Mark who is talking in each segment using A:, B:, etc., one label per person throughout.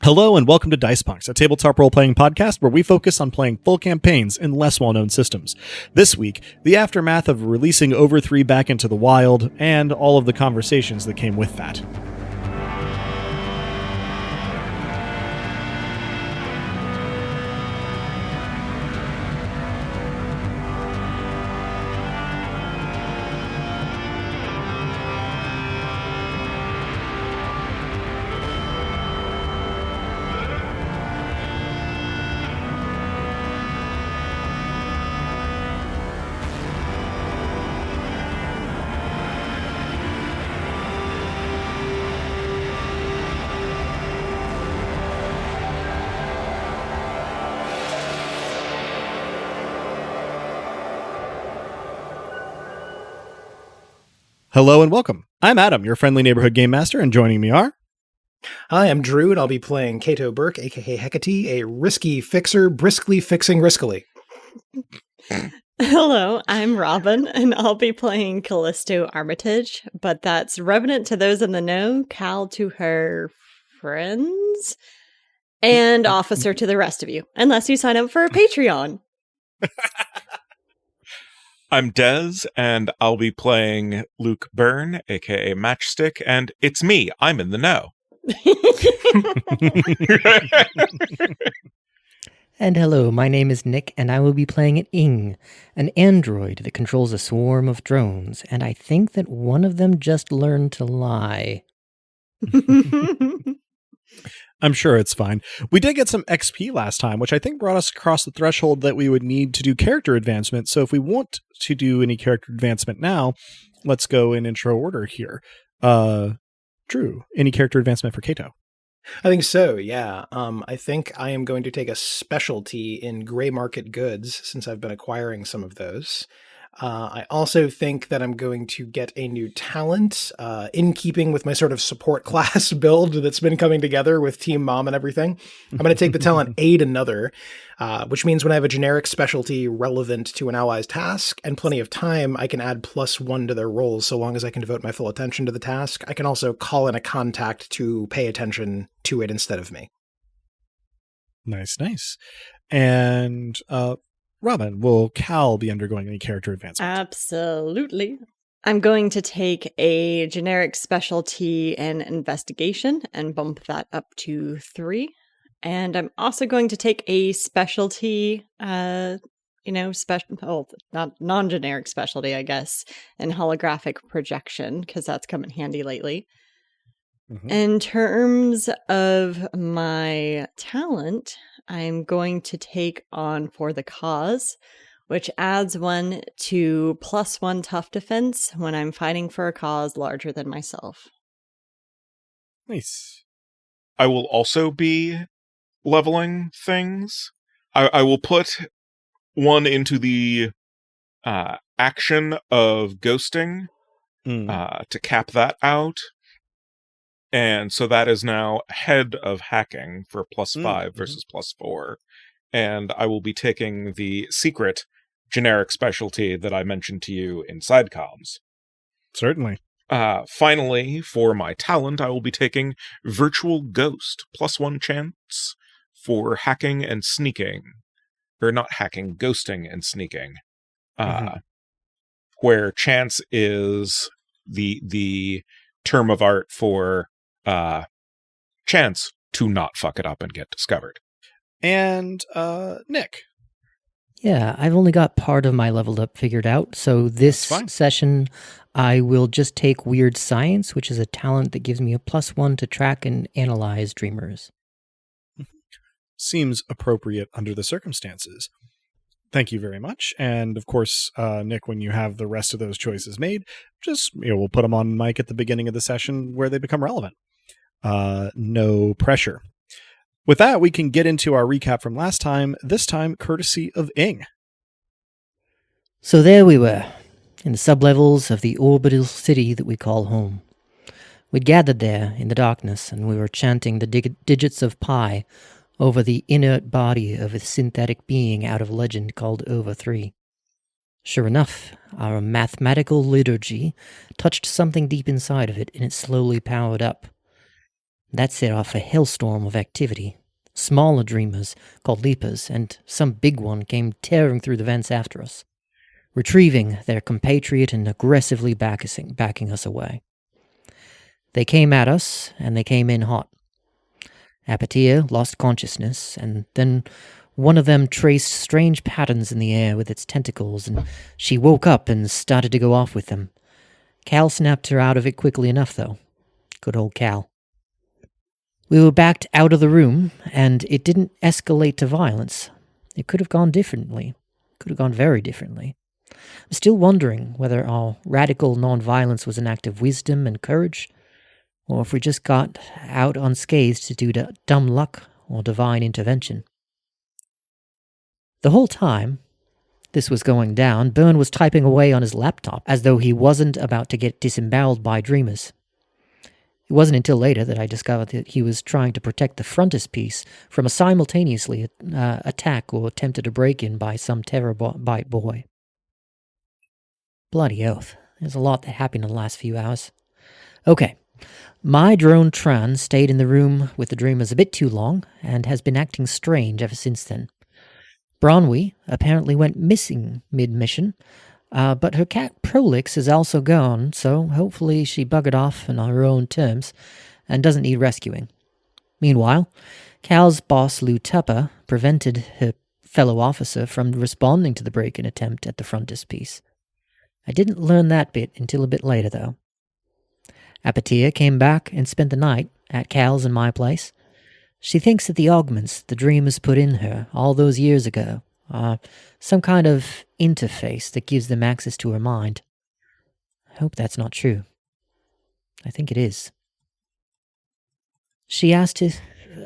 A: Hello and welcome to Dice Punks, a tabletop role-playing podcast where we focus on playing full campaigns in less well-known systems. This week, the aftermath of releasing Over 3 back into the wild, and all of the conversations that came with that. Hello and welcome. I'm Adam, your friendly neighborhood game master, and joining me are...
B: Hi, I'm Drew, and I'll be playing Cato Burke, aka Hecate, a risky fixer, briskly fixing riskily.
C: Hello, I'm Robin, and I'll be playing Callisto Armitage, but that's Revenant to those in the know, Cal to her friends, and Officer to the rest of you, unless you sign up for a Patreon.
D: I'm Dez, and I'll be playing Luke Byrne, aka Matchstick, and it's me, I'm in the know.
E: And hello, my name is Nick, and I will be playing an Ing, an android that controls a swarm of drones, and I think that one of them just learned to lie.
A: I'm sure it's fine. We did get some XP last time, which I think brought us across the threshold that we would need to do character advancement. So if we want to do any character advancement now, let's go in intro order here. Drew, any character advancement for Cato?
B: I think so, yeah. I think I am going to take a specialty in gray market goods, since I've been acquiring some of those. I also think that I'm going to get a new talent, in keeping with my sort of support class build that's been coming together with Team Mom and everything. I'm going to take the talent Aid Another, which means when I have a generic specialty relevant to an ally's task and plenty of time, I can add +1 to their rolls so long as I can devote my full attention to the task. I can also call in a contact to pay attention to it instead of me.
A: Nice. And Robin, will Cal be undergoing any character advancement?
C: Absolutely. I'm going to take a generic specialty in investigation and bump that up to 3. And I'm also going to take a specialty, not non-generic specialty, I guess, in holographic projection, because that's come in handy lately. Mm-hmm. In terms of my talent, I'm going to take on For the Cause, which adds 1 to +1 tough defense when I'm fighting for a cause larger than myself.
A: Nice.
D: I will also be leveling things. I will put 1 into the action of ghosting to cap that out. And so that is now head of hacking for +5 versus +4. And I will be taking the secret generic specialty that I mentioned to you in side comms.
A: Certainly.
D: Finally, for my talent, I will be taking Virtual Ghost, +1 chance for hacking and sneaking. Or not hacking, ghosting and sneaking. Where chance is the term of art for chance to not fuck it up and get discovered.
A: And Nick.
E: Yeah, I've only got part of my leveled up figured out, so this session I will just take Weird Science, which is a talent that gives me a +1 to track and analyze dreamers.
A: Seems appropriate under the circumstances. Thank you very much. And of course, Nick, when you have the rest of those choices made, just we'll put them on mic at the beginning of the session where they become relevant. No pressure. With that, we can get into our recap from last time, this time courtesy of Ing.
E: So there we were, in the sublevels of the orbital city that we call home. We'd gathered there in the darkness, and we were chanting the digits of pi over the inert body of a synthetic being out of legend called Over 3. Sure enough, our mathematical liturgy touched something deep inside of it, and it slowly powered up. That set off a hailstorm of activity. Smaller dreamers, called leapers, and some big one came tearing through the vents after us, retrieving their compatriot and aggressively backing us away. They came at us, and they came in hot. Apatia lost consciousness, and then one of them traced strange patterns in the air with its tentacles, and she woke up and started to go off with them. Cal snapped her out of it quickly enough, though. Good old Cal. We were backed out of the room, and it didn't escalate to violence. It could have gone differently. Could have gone very differently. I'm still wondering whether our radical non-violence was an act of wisdom and courage, or if we just got out unscathed due to dumb luck or divine intervention. The whole time this was going down, Byrne was typing away on his laptop as though he wasn't about to get disemboweled by dreamers. It wasn't until later that I discovered that he was trying to protect the frontispiece from a simultaneously attack or attempted a break-in by some terabyte boy. Bloody oath. There's a lot that happened in the last few hours. Okay. My drone Tran stayed in the room with the dreamers a bit too long and has been acting strange ever since then. Bronwy apparently went missing mid-mission, but her cat Prolix is also gone, so hopefully she buggered off on her own terms and doesn't need rescuing. Meanwhile, Cal's boss Lou Tupper prevented her fellow officer from responding to the break-in attempt at the frontispiece. I didn't learn that bit until a bit later, though. Apatia came back and spent the night at Cal's and my place. She thinks that the augments the dreamers put in her all those years ago are some kind of interface that gives them access to her mind. I hope that's not true. I think it is. She asked if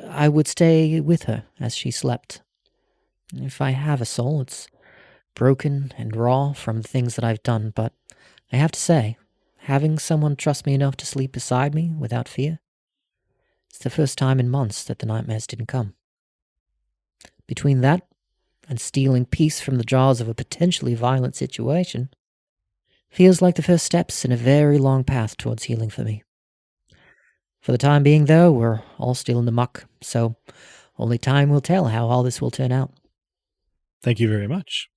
E: I would stay with her as she slept. If I have a soul, it's broken and raw from the things that I've done, but I have to say, having someone trust me enough to sleep beside me without fear, it's the first time in months that the nightmares didn't come. Between that and stealing peace from the jaws of a potentially violent situation, feels like the first steps in a very long path towards healing for me. For the time being, though, we're all still in the muck, so only time will tell how all this will turn out.
A: Thank you very much.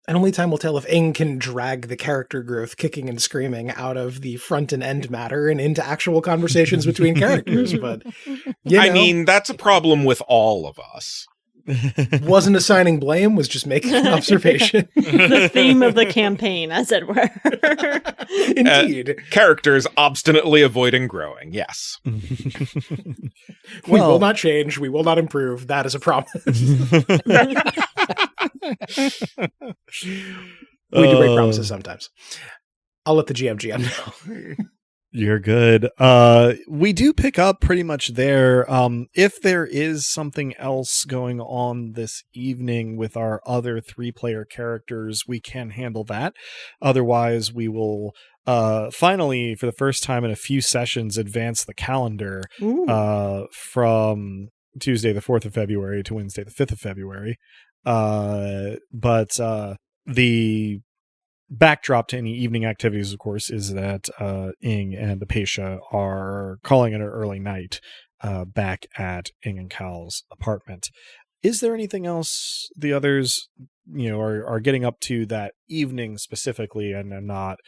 B: And only time will tell if Ing can drag the character growth kicking and screaming out of the front and end matter and into actual conversations between characters. But,
D: I mean, that's a problem with all of us.
B: Wasn't assigning blame, was just making an observation.
C: The theme of the campaign, as it were.
B: Indeed.
D: Characters obstinately avoiding growing, yes.
B: We will not change. We will not improve. That is a promise. We do break promises sometimes. I'll let the GM know.
A: You're good. We do pick up pretty much there. If there is something else going on this evening with our other 3-player characters, we can handle that. Otherwise, we will finally, for the first time in a few sessions, advance the calendar from Tuesday the 4th of February to Wednesday the 5th of February. But the backdrop to any evening activities, of course, is that Ing and Apatia are calling it an early night back at Ing and Cal's apartment. Is there anything else the others, are getting up to that evening specifically and not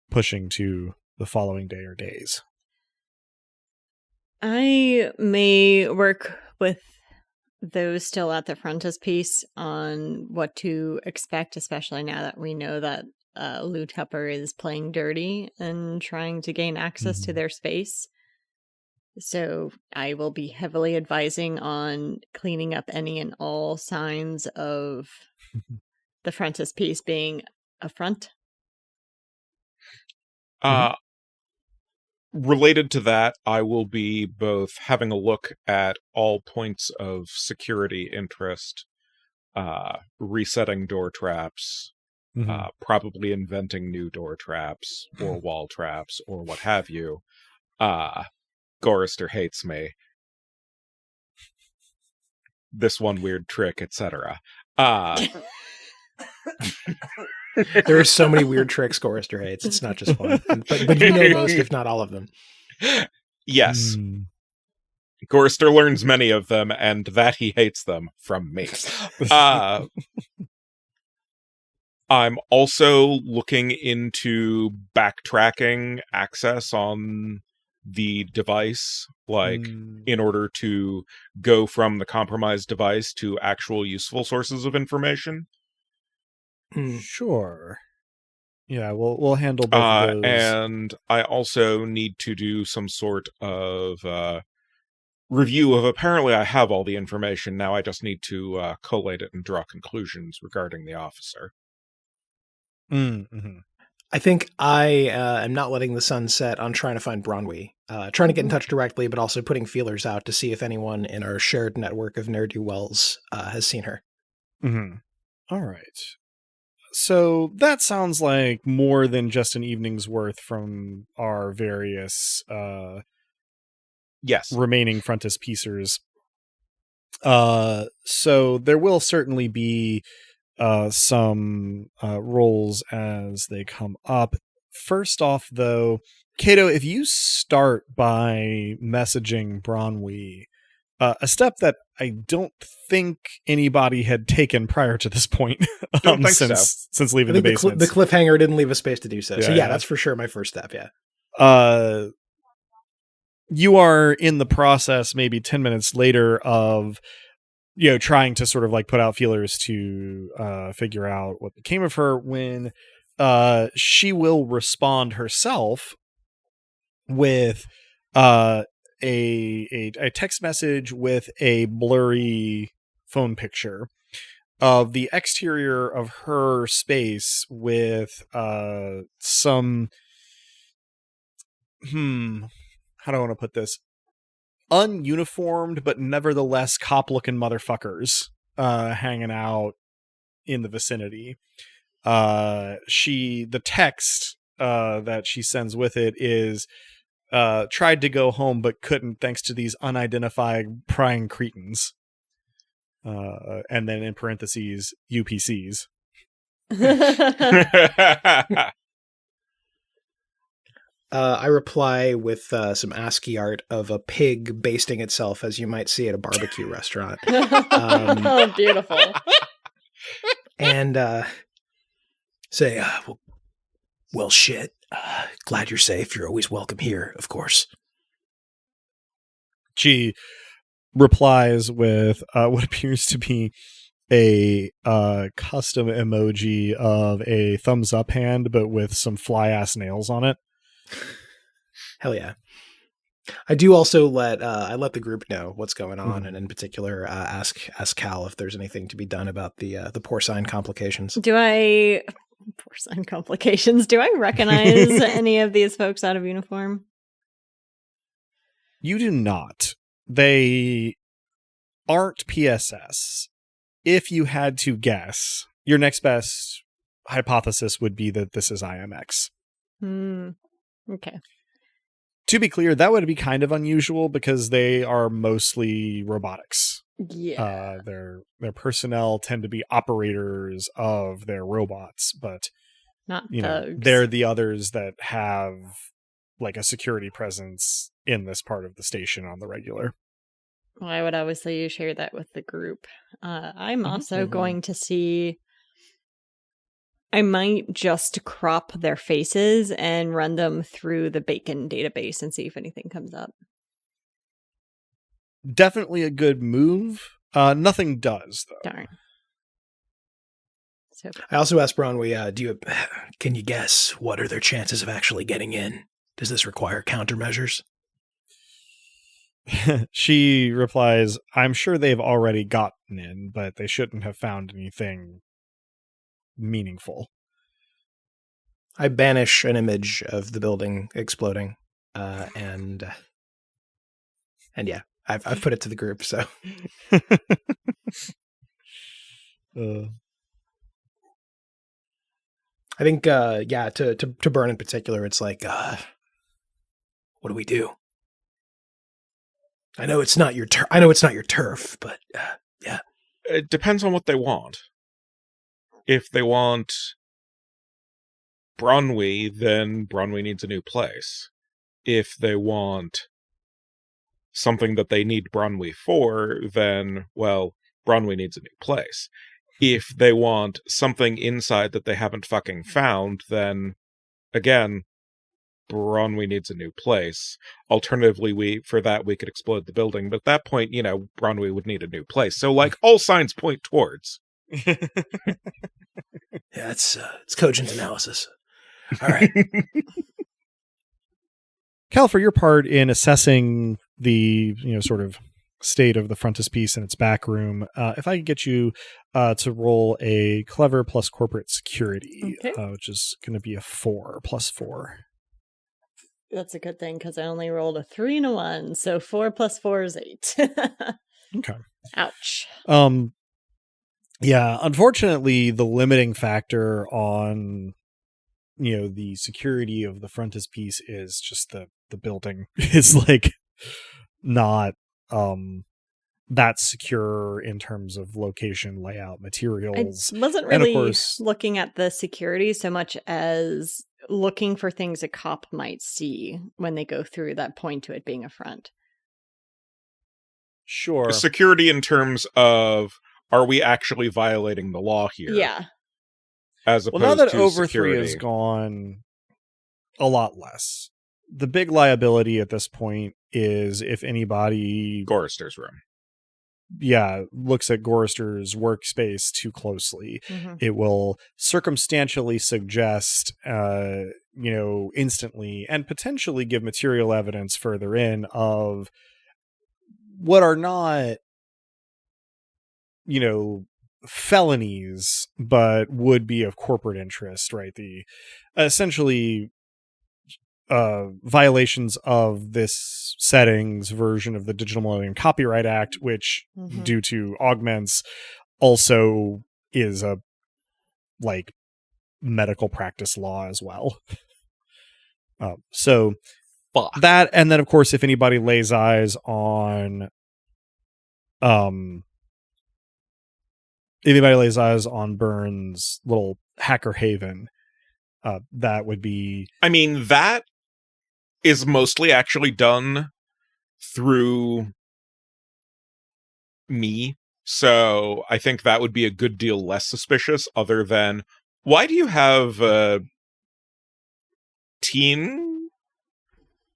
A: pushing to the following day or days?
C: I may work with those still at the frontispiece on what to expect, especially now that we know that Lou Tupper is playing dirty and trying to gain access to their space. So I will be heavily advising on cleaning up any and all signs of the frontispiece being a front.
D: Related to that, I will be both having a look at all points of security interest, resetting door traps, probably inventing new door traps or wall traps or what have you. Gorister hates me. This one weird trick, etc.
B: There are so many weird tricks Gorister hates. It's not just one. But you know most, if not all of them.
D: Yes. Gorrister learns many of them, and that he hates them from me. I'm also looking into backtracking access on the device, like in order to go from the compromised device to actual useful sources of information.
A: Sure. Yeah, we'll handle both of those.
D: And I also need to do some sort of review of, apparently I have all the information now, I just need to collate it and draw conclusions regarding the officer.
A: Mm-hmm.
B: I think I am not letting the sun set on trying to find Bronwy. Trying to get in touch directly, but also putting feelers out to see if anyone in our shared network of ne'er-do-wells has seen her.
A: Mm-hmm. All right. So that sounds like more than just an evening's worth from our various
D: Yes.
A: remaining frontispiecers. So there will certainly be some roles as they come up. First off, though, Cato, if you start by messaging Bronwy, a step that I don't think anybody had taken prior to this point,
D: Don't think
A: since leaving the basement.
B: The cliffhanger didn't leave a space to do so. So
A: Yeah.
B: that's for sure my first step. Yeah.
A: You are in the process, maybe 10 minutes later, of trying to sort of like put out feelers to figure out what became of her, when she will respond herself with a text message with a blurry phone picture of the exterior of her space with some how do I want to put this? Ununiformed, but nevertheless cop-looking motherfuckers hanging out in the vicinity. The text that she sends with it is tried to go home but couldn't thanks to these unidentified prying cretins. And then in parentheses, UPCs.
B: I reply with some ASCII art of a pig basting itself, as you might see at a barbecue restaurant.
C: Oh, beautiful.
B: And say, well, shit. Glad you're safe. You're always welcome here, of course.
A: She replies with what appears to be a custom emoji of a thumbs up hand, but with some fly ass nails on it.
B: Hell yeah. I do also let the group know what's going on, and in particular ask Cal if there's anything to be done about the porcine complications.
C: Porcine complications? Do I recognize any of these folks out of uniform?
A: You do not. They aren't PSS. If you had to guess, your next best hypothesis would be that this is IMX.
C: Okay.
A: To be clear, that would be kind of unusual because they are mostly robotics.
C: Yeah.
A: Their personnel tend to be operators of their robots, but
C: not thugs.
A: They're the others that have like a security presence in this part of the station on the regular.
C: Well, I would obviously share that with the group. I'm also going to see. I might just crop their faces and run them through the Bacon database and see if anything comes up.
A: Definitely a good move. Nothing does, though.
C: Darn. So
B: I also asked Bronwy, can you guess what are their chances of actually getting in? Does this require countermeasures?
A: She replies, I'm sure they've already gotten in, but they shouldn't have found anything meaningful.
B: I banish an image of the building exploding, and yeah, I've put it to the group. So, I think, to Burn in particular, it's like, what do we do? I know it's not your turf, but yeah.
D: It depends on what they want. If they want Bronwy, then Bronwy needs a new place. If they want something that they need Bronwy for, then, well, Bronwy needs a new place. If they want something inside that they haven't fucking found, then, again, Bronwy needs a new place. Alternatively, we could explode the building, but at that point, Bronwy would need a new place. So, all signs point towards.
B: Yeah, it's cogent analysis. All right.
A: Cal, for your part in assessing the sort of state of the frontispiece and its back room, if I could get you to roll a clever plus corporate security, which is going to be a 4 plus 4.
C: That's a good thing because I only rolled a 3 and a 1, so 4 plus 4 is 8.
A: Okay.
C: Ouch.
A: Yeah, unfortunately, the limiting factor on the security of the frontispiece is just the building is not that secure in terms of location, layout, materials.
C: I wasn't really looking at the security so much as looking for things a cop might see when they go through that point to it being a front.
A: Sure.
D: Security in terms of, are we actually violating the law here?
C: Yeah.
D: As opposed
A: now that
D: to
A: over
D: security.
A: 3 has gone a lot less. The big liability at this point is if anybody
D: Gorister's room.
A: Yeah, looks at Gorister's workspace too closely.
C: Mm-hmm.
A: It will circumstantially suggest, instantly and potentially give material evidence further in of what are not, felonies, but would be of corporate interest, right? The essentially violations of this settings version of the Digital Millennium Copyright Act, which due to augments also is a medical practice law as well. So
D: Fuck.
A: That, and then of course if anybody lays eyes on Burns' little hacker haven, that would be,
D: I mean, that is mostly actually done through me, so I think that would be a good deal less suspicious, other than, why do you have a teen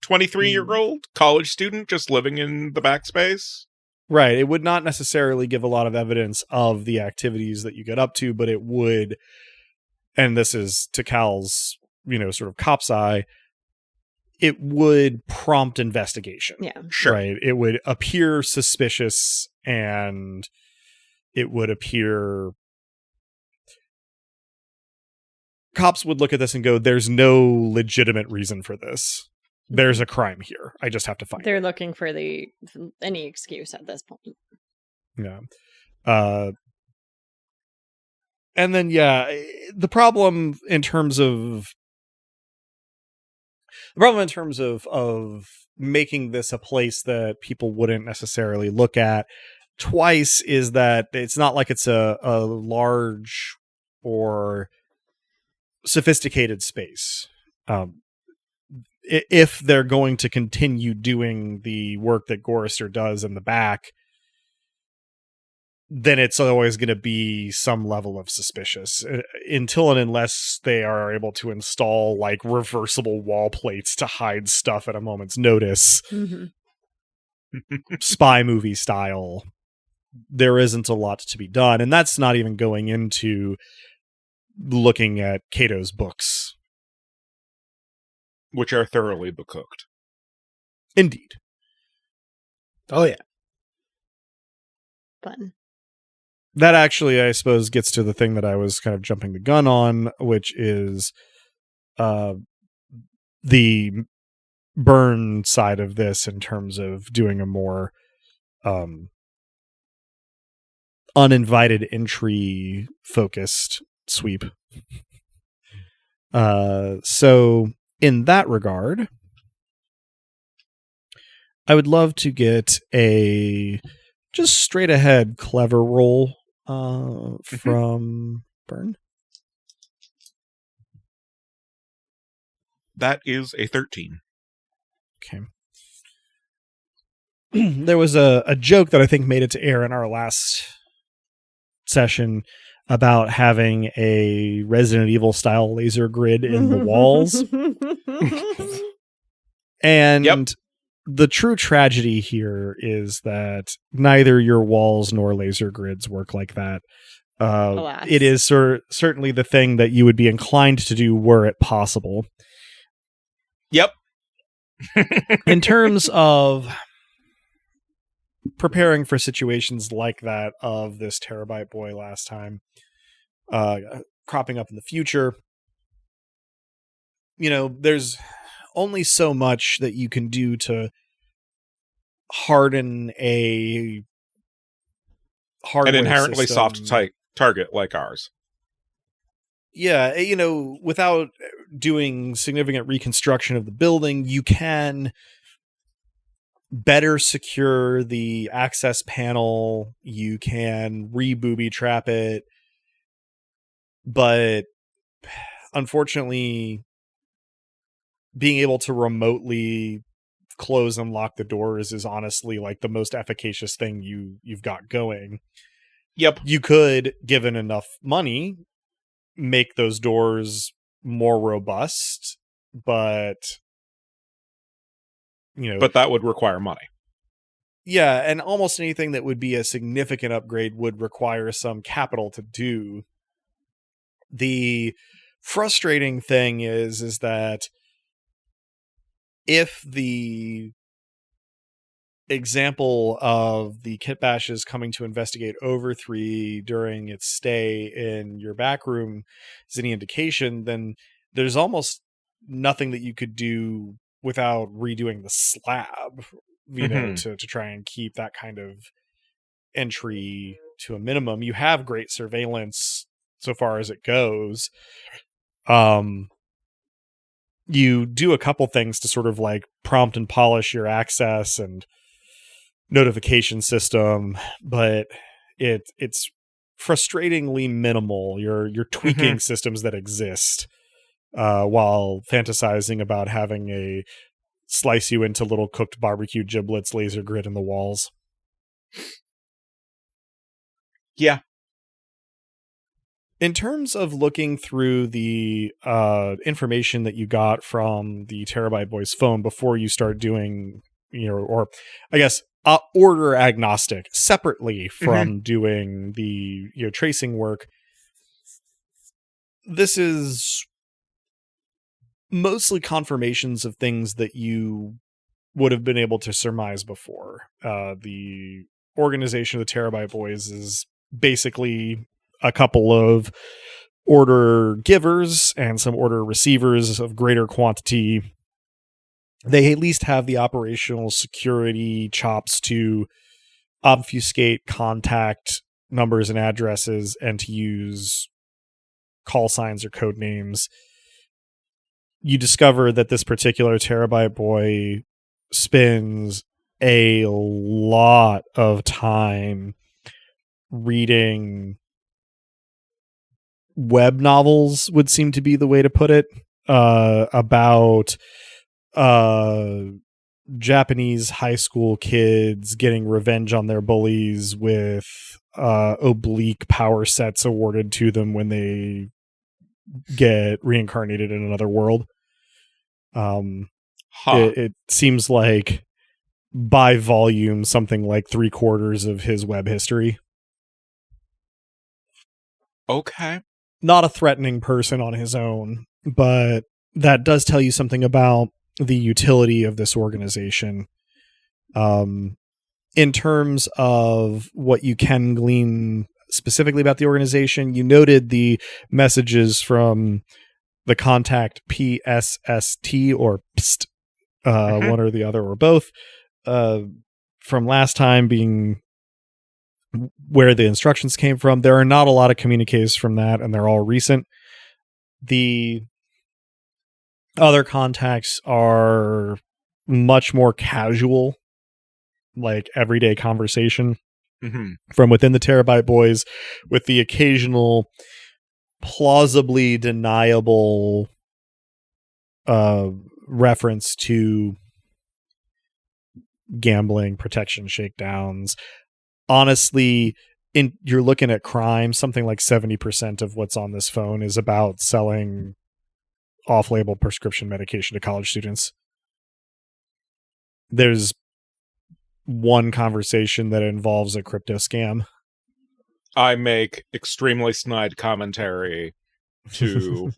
D: 23-year-old college student just living in the backspace?
A: right? It would not necessarily give a lot of evidence of the activities that you get up to, but it would, and this is to Cal's, sort of cop's eye, it would prompt investigation.
C: Yeah.
D: Sure.
A: Right. It would appear suspicious, and it would appear, cops would look at this and go, there's no legitimate reason for this. There's a crime here. I just have to find
C: They're
A: it.
C: looking for any excuse at this point.
A: Yeah. And then, the problem in terms of making this a place that people wouldn't necessarily look at twice is that it's not like it's a large or sophisticated space. If they're going to continue doing the work that Gorister does in the back, then it's always going to be some level of suspicious until and unless they are able to install reversible wall plates to hide stuff at a moment's notice. Spy movie style. There isn't a lot to be done. And that's not even going into looking at Cato's books,
D: Which are thoroughly becooked.
A: Indeed.
B: Oh, yeah.
C: Fun.
A: That actually, I suppose, gets to the thing that I was kind of jumping the gun on, which is the burn side of this in terms of doing a more uninvited entry focused sweep. So in that regard, I would love to get a just straight ahead clever roll from Burn.
D: That is a 13.
A: Okay. there was a joke that I think made it to air in our last session about having a Resident Evil style laser grid in the walls. And the true tragedy here is that neither your walls nor laser grids work like that. It is certainly the thing that you would be inclined to do were it possible.
D: Yep.
A: In terms of preparing for situations like that of this terabyte boy last time cropping up in the future, there's only so much that you can do to harden a hardware
D: an inherently
A: system.
D: soft target like ours.
A: Yeah, without doing significant reconstruction of the building, you can better secure the access panel. You can re-booby trap it. But unfortunately, being able to remotely close and lock the doors is honestly like the most efficacious thing you've got going.
D: Yep.
A: You could, given enough money, make those doors more robust, but
D: but that would require money.
A: Yeah, and almost anything that would be a significant upgrade would require some capital to do. The frustrating thing is that if the example of the kit bashes coming to investigate Over3 during its stay in your back room is any indication, then there's almost nothing that you could do without redoing the slab, to try and keep that kind of entry to a minimum. You have great surveillance so far as it goes. You do a couple things to sort of like prompt and polish your access and notification system, but it's frustratingly minimal. You're tweaking systems that exist while fantasizing about having a slice you into little cooked barbecue giblets laser grid in the walls.
D: Yeah.
A: In terms of looking through the information that you got from the Terabyte Boy's phone before you start doing, or I guess order agnostic, separately from doing the tracing work, this is mostly confirmations of things that you would have been able to surmise before. The organization of the Terabyte Boys is basically a couple of order givers and some order receivers of greater quantity. They at least have the operational security chops to obfuscate contact numbers and addresses and to use call signs or code names. You discover that this particular Terabyte Boy spends a lot of time reading web novels, would seem to be the way to put it, about Japanese high school kids getting revenge on their bullies with oblique power sets awarded to them when they get reincarnated in another world. It seems like by volume something like 3/4 of his web history.
D: Okay.
A: Not a threatening person on his own, but that does tell you something about the utility of this organization. In terms of what you can glean specifically about the organization, you noted the messages from the contact PSST or PST, one or the other or both, from last time being where the instructions came from. There are not a lot of communiques from that, and they're all recent. The other contacts are much more casual, like everyday conversation from within the Terabyte Boys, with the occasional plausibly deniable reference to gambling, protection shakedowns. Honestly, you're looking at crime, something like 70% of what's on this phone is about selling off-label prescription medication to college students. There's one conversation that involves a crypto scam.
D: I make extremely snide commentary to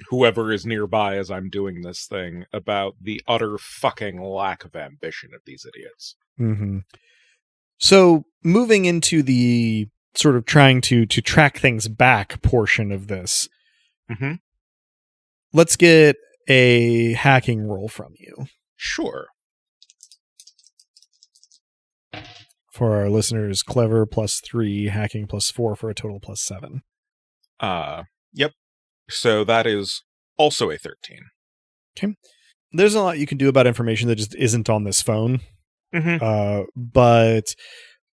D: whoever is nearby as I'm doing this thing about the utter fucking lack of ambition of these idiots.
A: Mm-hmm. So moving into the sort of trying to track things back portion of this, let's get a hacking roll from you.
D: Sure.
A: For our listeners, clever +3, hacking +4 for a total +7.
D: Yep. So that is also a 13.
A: Okay. There's a lot you can do about information that just isn't on this phone. But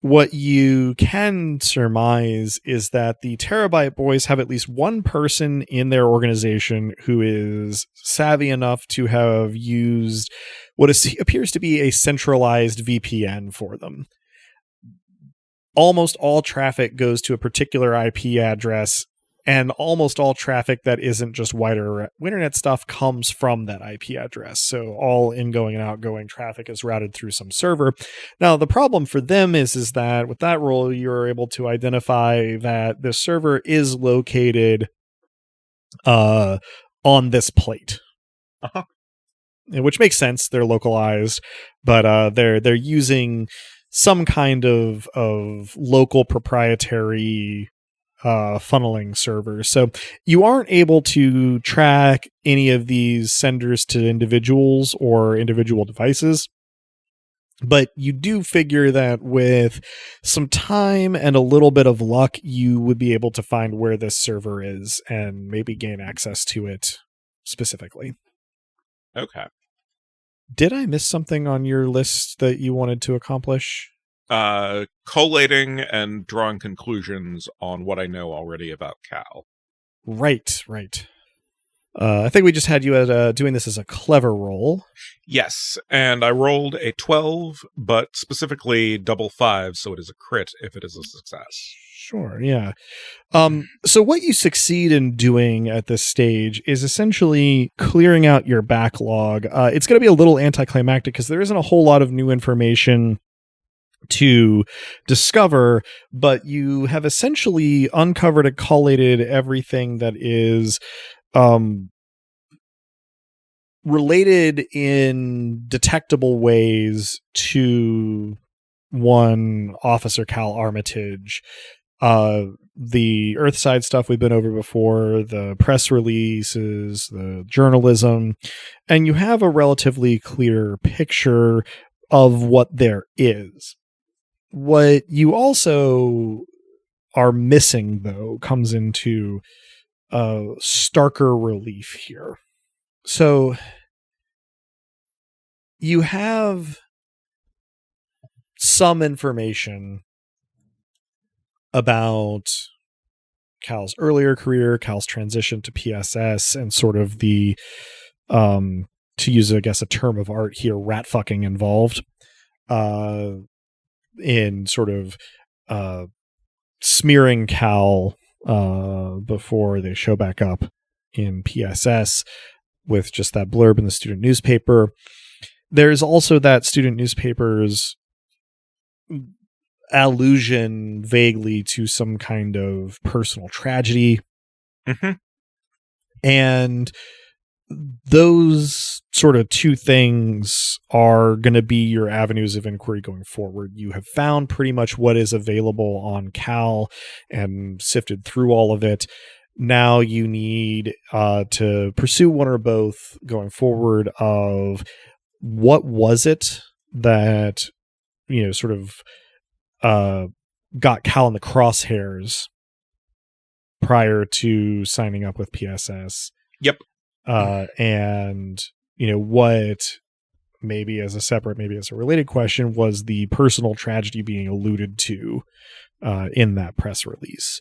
A: what you can surmise is that the Terabyte Boys have at least one person in their organization who is savvy enough to have used what appears to be a centralized VPN for them. Almost all traffic goes to a particular IP address, and almost all traffic that isn't just wider internet stuff comes from that IP address. So all ingoing and outgoing traffic is routed through some server. Now, the problem for them is that with that role, you're able to identify that this server is located on this plate. Which makes sense. They're localized, but they're using some kind of local proprietary funneling servers. So you aren't able to track any of these senders to individuals or individual devices. But you do figure that with some time and a little bit of luck, you would be able to find where this server is and maybe gain access to it specifically.
D: Okay.
A: Did I miss something on your list that you wanted to accomplish?
D: Collating and drawing conclusions on what I know already about Cal.
A: Right. I think we just had you at doing this as a clever roll.
D: Yes, and I rolled a 12, but specifically double 5, so it is a crit if it is a success.
A: Sure, yeah. So what you succeed in doing at this stage is essentially clearing out your backlog. It's going to be a little anticlimactic because there isn't a whole lot of new information to discover, but you have essentially uncovered and collated everything that is related in detectable ways to one Officer Cal Armitage. The Earthside stuff we've been over before, the press releases, the journalism, and you have a relatively clear picture of what there is. What you also are missing, though, comes into starker relief here. So you have some information about Cal's earlier career, Cal's transition to PSS, and sort of the, to use, I guess, a term of art here, rat fucking involved in sort of smearing Cal before they show back up in PSS with just that blurb in the student newspaper. There's also that student newspaper's allusion vaguely to some kind of personal tragedy. And those sort of two things are going to be your avenues of inquiry going forward. You have found pretty much what is available on Cal and sifted through all of it. Now you need to pursue one or both going forward of what was it that, you know, sort of got Cal in the crosshairs prior to signing up with PSS.
D: Yep.
A: And, you know, what maybe as a separate, maybe as a related question was the personal tragedy being alluded to in that press release.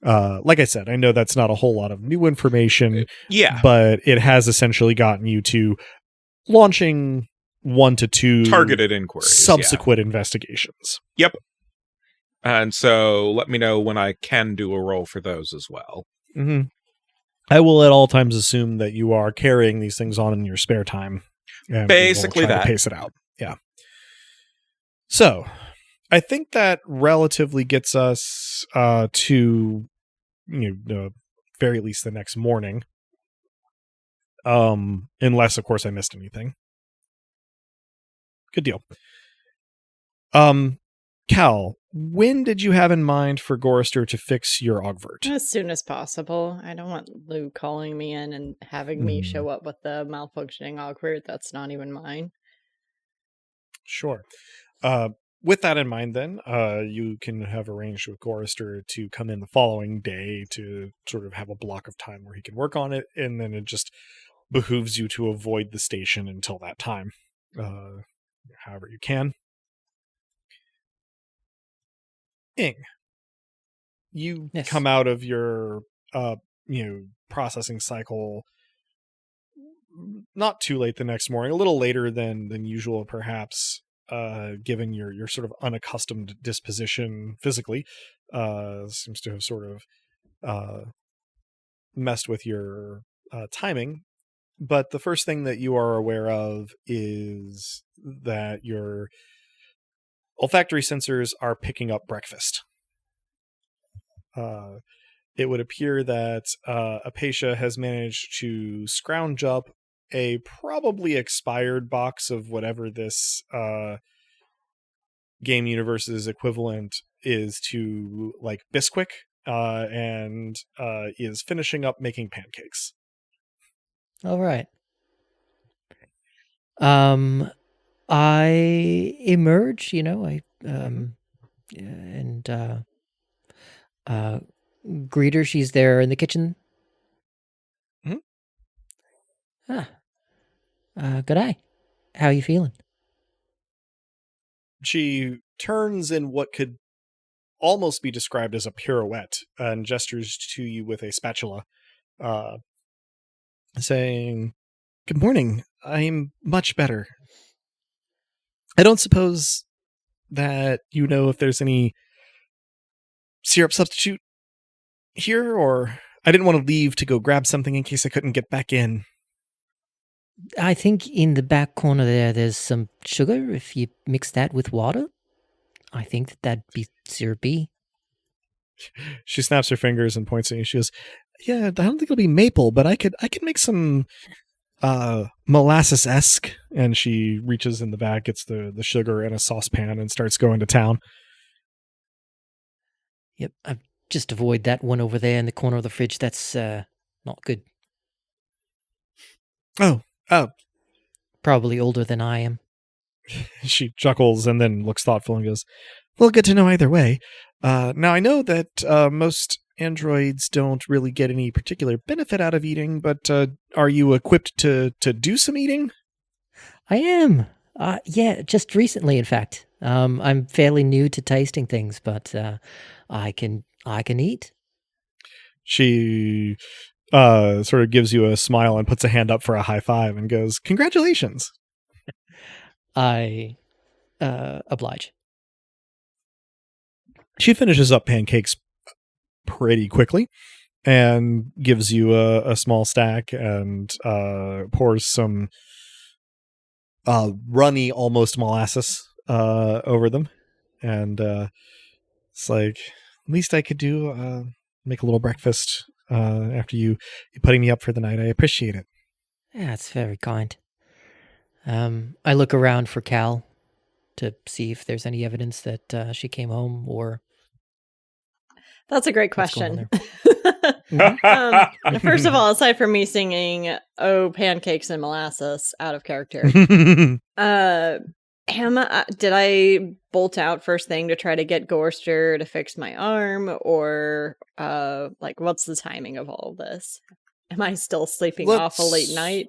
A: Like I said, I know that's not a whole lot of new information,
D: Yeah,
A: but it has essentially gotten you to launching 1 to 2
D: targeted inquiries.
A: subsequent investigations.
D: Yep. And so let me know when I can do a roll for those as well.
A: Mm-hmm. I will at all times assume that you are carrying these things on in your spare time. And
D: Basically
A: we will try
D: that.
A: to pace it out. Yeah. So, I think that relatively gets us to, very least the next morning. Unless, of course, I missed anything. Good deal. Cal, when did you have in mind for Gorrister to fix your Ogvert?
C: As soon as possible. I don't want Lou calling me in and having me show up with the malfunctioning Ogvert. That's not even mine.
A: Sure. With that in mind, then, you can have arranged with Gorrister to come in the following day to sort of have a block of time where he can work on it, and then it just behooves you to avoid the station until that time, however you can. Ing, you
E: Yes.
A: come out of your, processing cycle not too late the next morning, a little later than usual, perhaps. Given your sort of unaccustomed disposition physically, seems to have sort of messed with your timing. But the first thing that you are aware of is that your olfactory sensors are picking up breakfast. It would appear that Apatia has managed to scrounge up a probably expired box of whatever this game universe's equivalent is to, like, Bisquick, and is finishing up making pancakes.
E: All right. I emerge, greet her. She's there in the kitchen. Good eye. How you feeling?
A: She turns in what could almost be described as a pirouette and gestures to you with a spatula, saying, "Good morning. I'm much better. I don't suppose that you know if there's any syrup substitute here, or I didn't want to leave to go grab something in case I couldn't get back in."
E: I think in the back corner there's some sugar. If you mix that with water, I think that'd be syrupy.
A: She snaps her fingers and points at you. She goes, "Yeah, I don't think it'll be maple, but I could make some molasses-esque." And she reaches in the back, gets the sugar in a saucepan, and starts going to town.
E: Yep, just avoid that one over there in the corner of the fridge. That's not good.
A: Oh.
E: Probably older than I am.
A: She chuckles and then looks thoughtful and goes, "Well, good to know either way. Now, I know that most androids don't really get any particular benefit out of eating, but are you equipped to do some eating?"
E: I am. Yeah, just recently, in fact. I'm fairly new to tasting things, but I can eat.
A: She sort of gives you a smile and puts a hand up for a high five and goes, "Congratulations."
E: I oblige.
A: She finishes up pancakes pretty quickly and gives you a small stack and pours some runny, almost molasses over them. And it's like, least I could do, make a little breakfast after you putting me up for the night. I appreciate it.
E: Yeah, it's very kind. I look around for Cal to see if there's any evidence that she came home or...
C: That's a great
E: what's going
C: question.
E: on
C: First of all, aside from me singing "Oh, pancakes and molasses" out of character, did I bolt out first thing to try to get Gorster to fix my arm, or what's the timing of all of this? Am I still sleeping off a late night?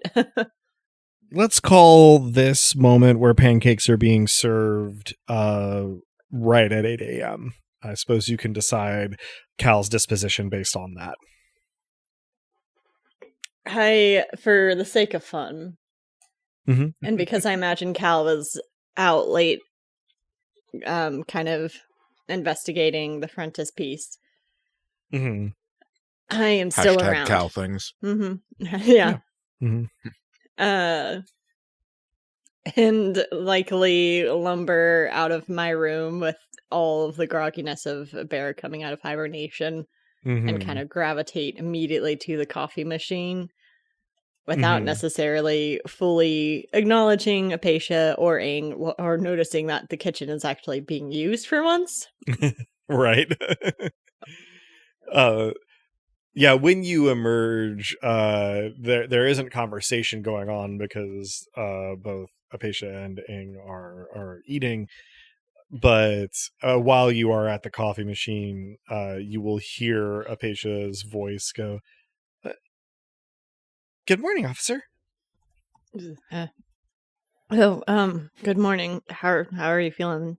A: Let's call this moment where pancakes are being served right at 8 a.m. I suppose you can decide Cal's disposition based on that.
C: For the sake of fun, And because I imagine Cal was out late, kind of investigating the frontispiece,
A: Mm-hmm.
C: I am still
D: Hashtag
C: around.
D: Cal things.
C: Yeah.
A: Mm-hmm.
C: And likely lumber out of my room with all of the grogginess of a bear coming out of hibernation and kind of gravitate immediately to the coffee machine without necessarily fully acknowledging Apatia or noticing that the kitchen is actually being used for once.
A: Right. Yeah, when you emerge, there isn't conversation going on because both Apatia and Ing are eating. But while you are at the coffee machine, you will hear Apatia's voice go, "Good morning, officer."
C: Good morning. How are you feeling?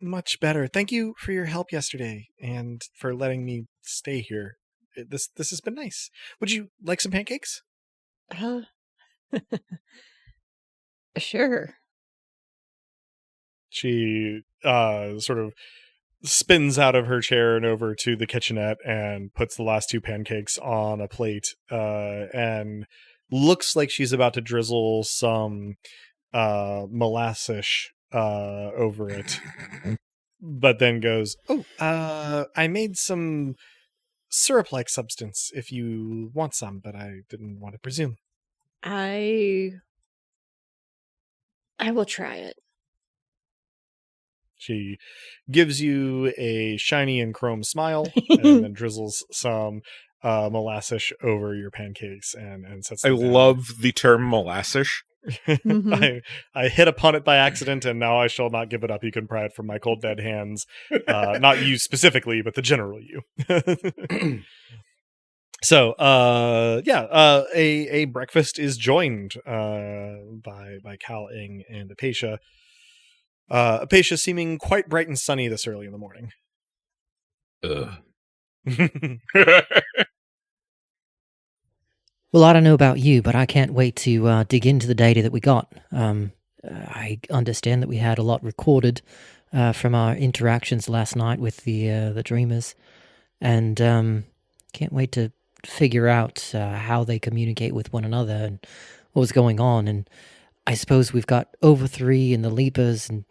A: Much better. Thank you for your help yesterday and for letting me stay here. This has been nice. Would you like some pancakes?
C: Sure.
A: She sort of spins out of her chair and over to the kitchenette and puts the last two pancakes on a plate and looks like she's about to drizzle some molasses over it, but then goes, I made some syrup-like substance if you want some, but I didn't want to presume.
C: I will try it.
A: She gives you a shiny and chrome smile and then drizzles some molasses over your pancakes and sets
D: I
A: them down.
D: love the term molasses.
A: I hit upon it by accident, and now I shall not give it up. You can pry it from my cold dead hands. Not you specifically, but the general you. So, a breakfast is joined by Cal, Ing, and Apatia. Apatia seeming quite bright and sunny this early in the morning.
E: Well, I don't know about you, but I can't wait to dig into the data that we got. I understand that we had a lot recorded from our interactions last night with the dreamers, and can't wait to figure out how they communicate with one another and what was going on. And I suppose we've got Over 3 and the Leapers. And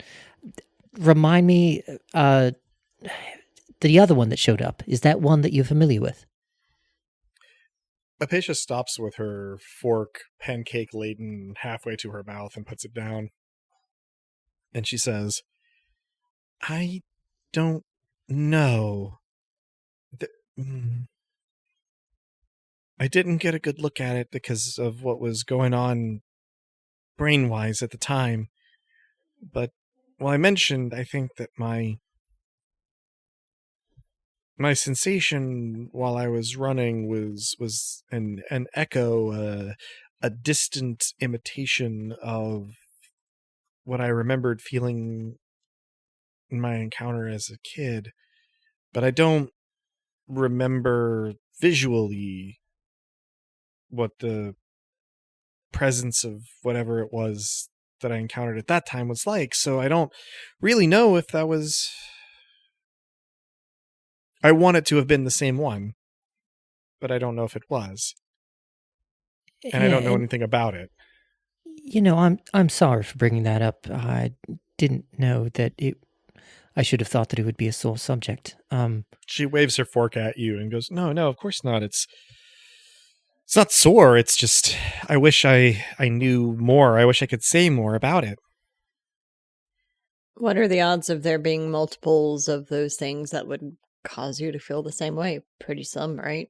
E: remind me, the other one that showed up, is that one that you're familiar with?
A: Apatia stops with her fork, pancake laden, halfway to her mouth and puts it down. And she says, I don't know. I didn't get a good look at it because of what was going on brain-wise at the time. But, well, I mentioned, I think that my sensation while I was running was an echo, a distant imitation of what I remembered feeling in my encounter as a kid. But I don't remember visually what the presence of whatever it was that I encountered at that time was like. So I don't really know if that was... I want it to have been the same one, but I don't know if it was. And I don't know anything about it.
E: You know, I'm sorry for bringing that up. I didn't know that I should have thought that it would be a sore subject.
A: She waves her fork at you and goes, No, of course not. It's not sore. It's just, I wish I knew more. I wish I could say more about it.
C: What are the odds of there being multiples of those things that would cause you to feel the same way? Pretty slim, right?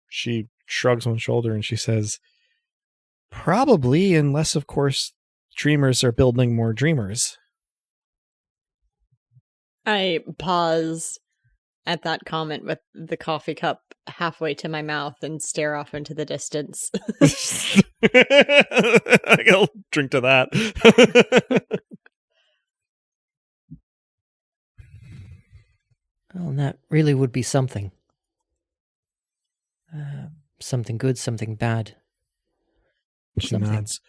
A: She shrugs one shoulder and she says, probably, unless, of course, dreamers are building more dreamers.
C: I pause at that comment with the coffee cup halfway to my mouth and stare off into the distance.
A: I'll drink to that.
E: Well, that really would be something. Something good, something bad.
A: She
E: something.
A: nods.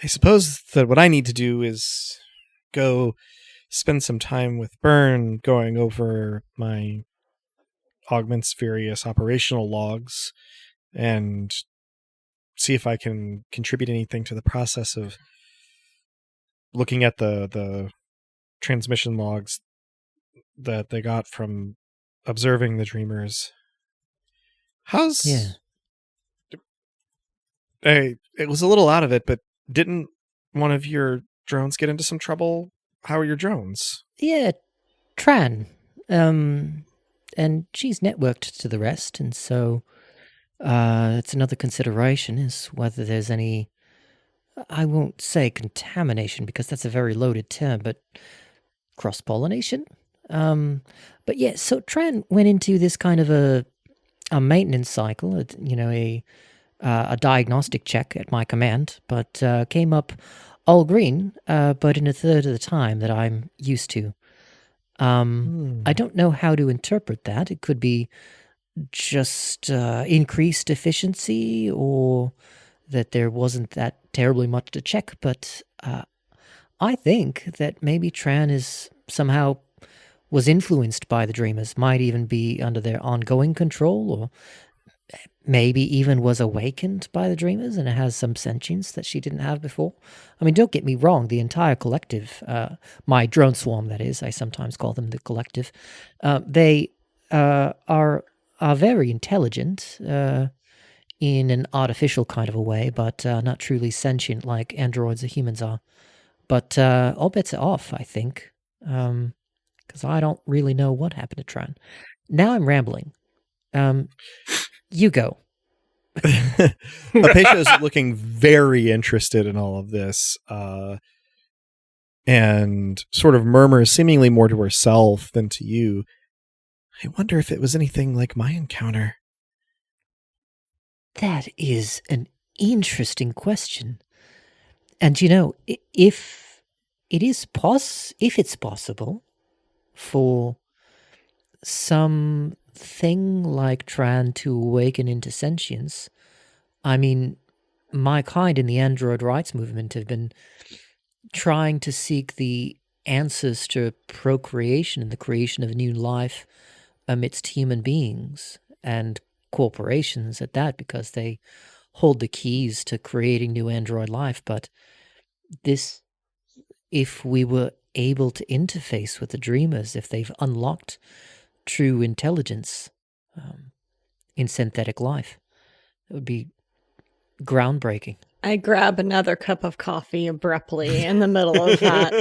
A: I suppose that what I need to do is go spend some time with Byrne going over my Augment's various operational logs and see if I can contribute anything to the process of looking at the transmission logs that they got from observing the dreamers. How's...
E: Yeah.
A: It was a little out of it, but didn't one of your drones get into some trouble? How are your drones?
E: Yeah, Tran. And she's networked to the rest, and so it's another consideration is whether there's any, I won't say contamination because that's a very loaded term, but cross-pollination? But yeah, so Tran went into this kind of a maintenance cycle, a diagnostic check at my command, but came up all green, but in a third of the time that I'm used to. I don't know how to interpret that. It could be just increased efficiency or that there wasn't that terribly much to check, but I think that maybe Tran is somehow was influenced by the dreamers, might even be under their ongoing control, or maybe even was awakened by the dreamers and it has some sentience that she didn't have before. I mean, don't get me wrong, the entire collective, my drone swarm, that is, I sometimes call them the collective, they are very intelligent in an artificial kind of a way, but not truly sentient like androids or humans are. But all bets are off, I think, because I don't really know what happened to Tran. Now I'm rambling. You go.
A: Apatia is looking very interested in all of this, and sort of murmurs seemingly more to herself than to you. I wonder if it was anything like my encounter.
E: That is an interesting question. And if it's possible for something like Tran to awaken into sentience, I mean, my kind in the android rights movement have been trying to seek the answers to procreation and the creation of new life amidst human beings and corporations at that, because they hold the keys to creating new android life. But this, if we were able to interface with the dreamers, if they've unlocked true intelligence in synthetic life, it would be groundbreaking.
C: I grab another cup of coffee abruptly in the middle of that.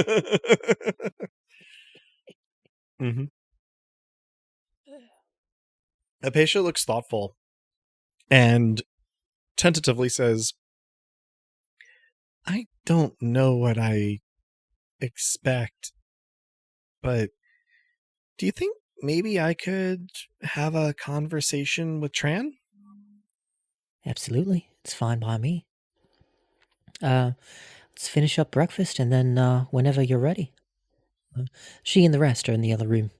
A: Mm-hmm. Apatia looks thoughtful and tentatively says, I don't know what I expect, but do you think maybe I could have a conversation with Tran?
E: Absolutely. It's fine by me. Let's finish up breakfast and then whenever you're ready. She and the rest are in the other room.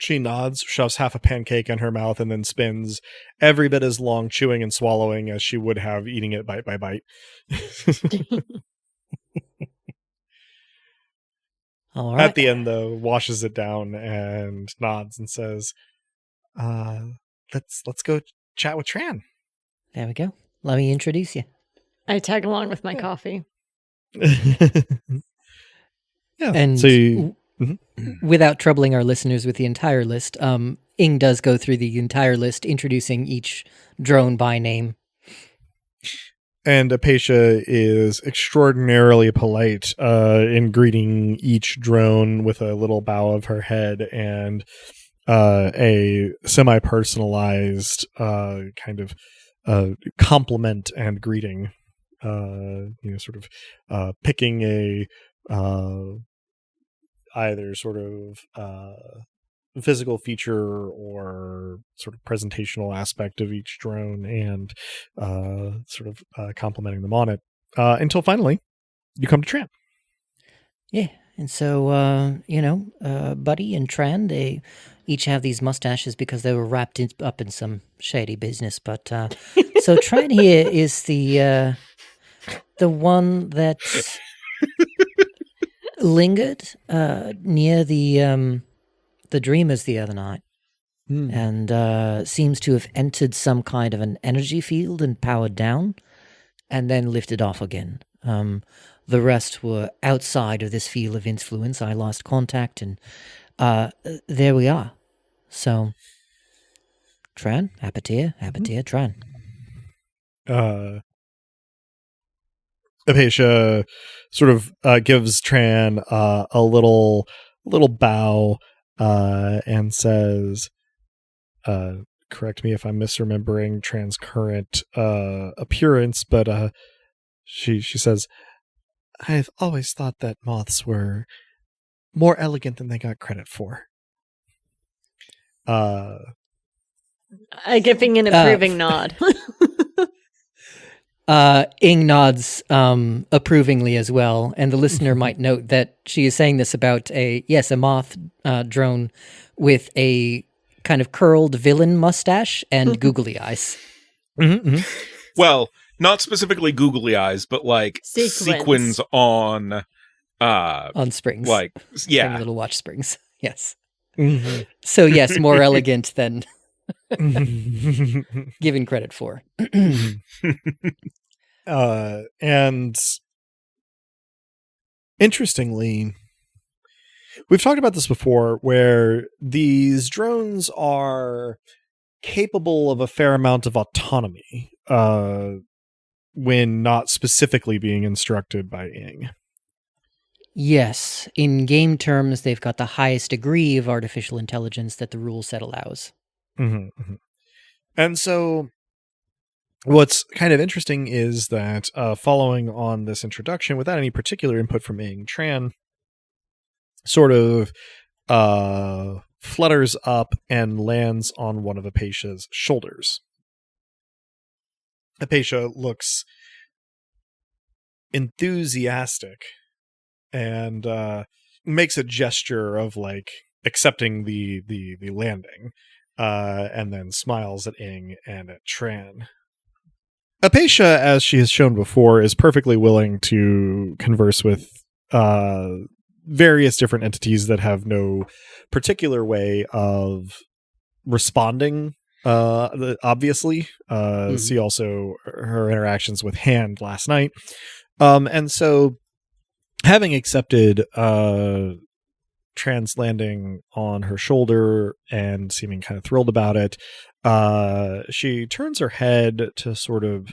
A: She nods, shoves half a pancake in her mouth, and then spends every bit as long chewing and swallowing as she would have eating it bite by bite.
E: All right.
A: At the end, though, washes it down and nods and says, let's go chat with Tran.
E: There we go. Let me introduce you.
C: I tag along with my coffee.
A: Yeah.
E: And
A: So
E: without troubling our listeners with the entire list, Ing does go through the entire list, introducing each drone by name.
A: And Apatia is extraordinarily polite in greeting each drone with a little bow of her head and a semi-personalized kind of compliment and greeting. Sort of picking a either sort of physical feature or sort of presentational aspect of each drone and sort of complimenting them on it until finally you come to Tran.
E: Yeah, and so, Buddy and Tran, they each have these mustaches because they were wrapped up in some shady business. But so Tran here is the one that lingered near the dreamers the other night, and seems to have entered some kind of an energy field and powered down, and then lifted off again. The rest were outside of this field of influence. I lost contact, and there we are. So, Tran, Apatia, Tran.
A: Apatia sort of gives Tran a little bow and says, correct me if I'm misremembering Tran's current appearance, but she says, I've always thought that moths were more elegant than they got credit for.
C: Giving an approving nod.
E: Ing nods approvingly as well, and the listener might note that she is saying this about a moth drone with a kind of curled villain mustache and googly eyes.
D: Well, not specifically googly eyes, but like sequins on
E: springs,
D: like
E: tiny little watch springs. Yes. So yes, more elegant than given credit for.
A: And interestingly, we've talked about this before, where these drones are capable of a fair amount of autonomy when not specifically being instructed by Ing.
E: Yes, in game terms, they've got the highest degree of artificial intelligence that the rule set allows.
A: And so what's kind of interesting is that following on this introduction, without any particular input from Ing, Tran sort of flutters up and lands on one of Apatia's shoulders. Apatia looks enthusiastic and makes a gesture of like accepting the landing, and then smiles at Ing and at Tran. Apatia, as she has shown before, is perfectly willing to converse with various different entities that have no particular way of responding. Obviously, see also her interactions with Hand last night, and so having accepted Tran's landing on her shoulder and seeming kind of thrilled about it, she turns her head to sort of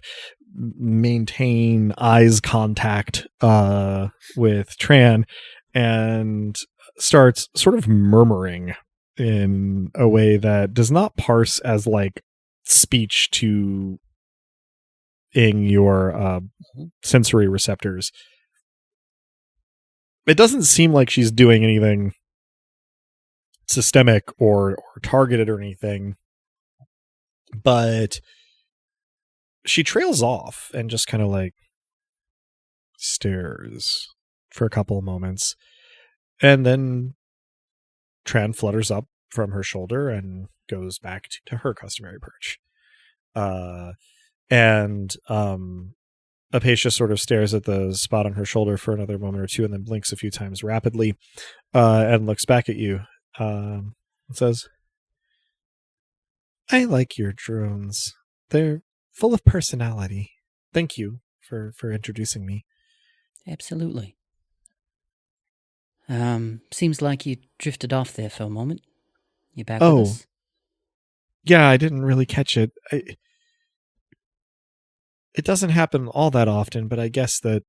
A: maintain eyes contact with Tran and starts sort of murmuring in a way that does not parse as like speech to Ing your sensory receptors. It doesn't seem like she's doing anything systemic or targeted or anything, but she trails off and just kind of like stares for a couple of moments, and then Tran flutters up from her shoulder and goes back to her customary perch. And Apatia sort of stares at the spot on her shoulder for another moment or two, and then blinks a few times rapidly, and looks back at you, and says, I like your drones. They're full of personality. Thank you for introducing me.
E: Absolutely. Seems like you drifted off there for a moment. You back with us?
A: Yeah, I didn't really catch it. It doesn't happen all that often, but I guess that,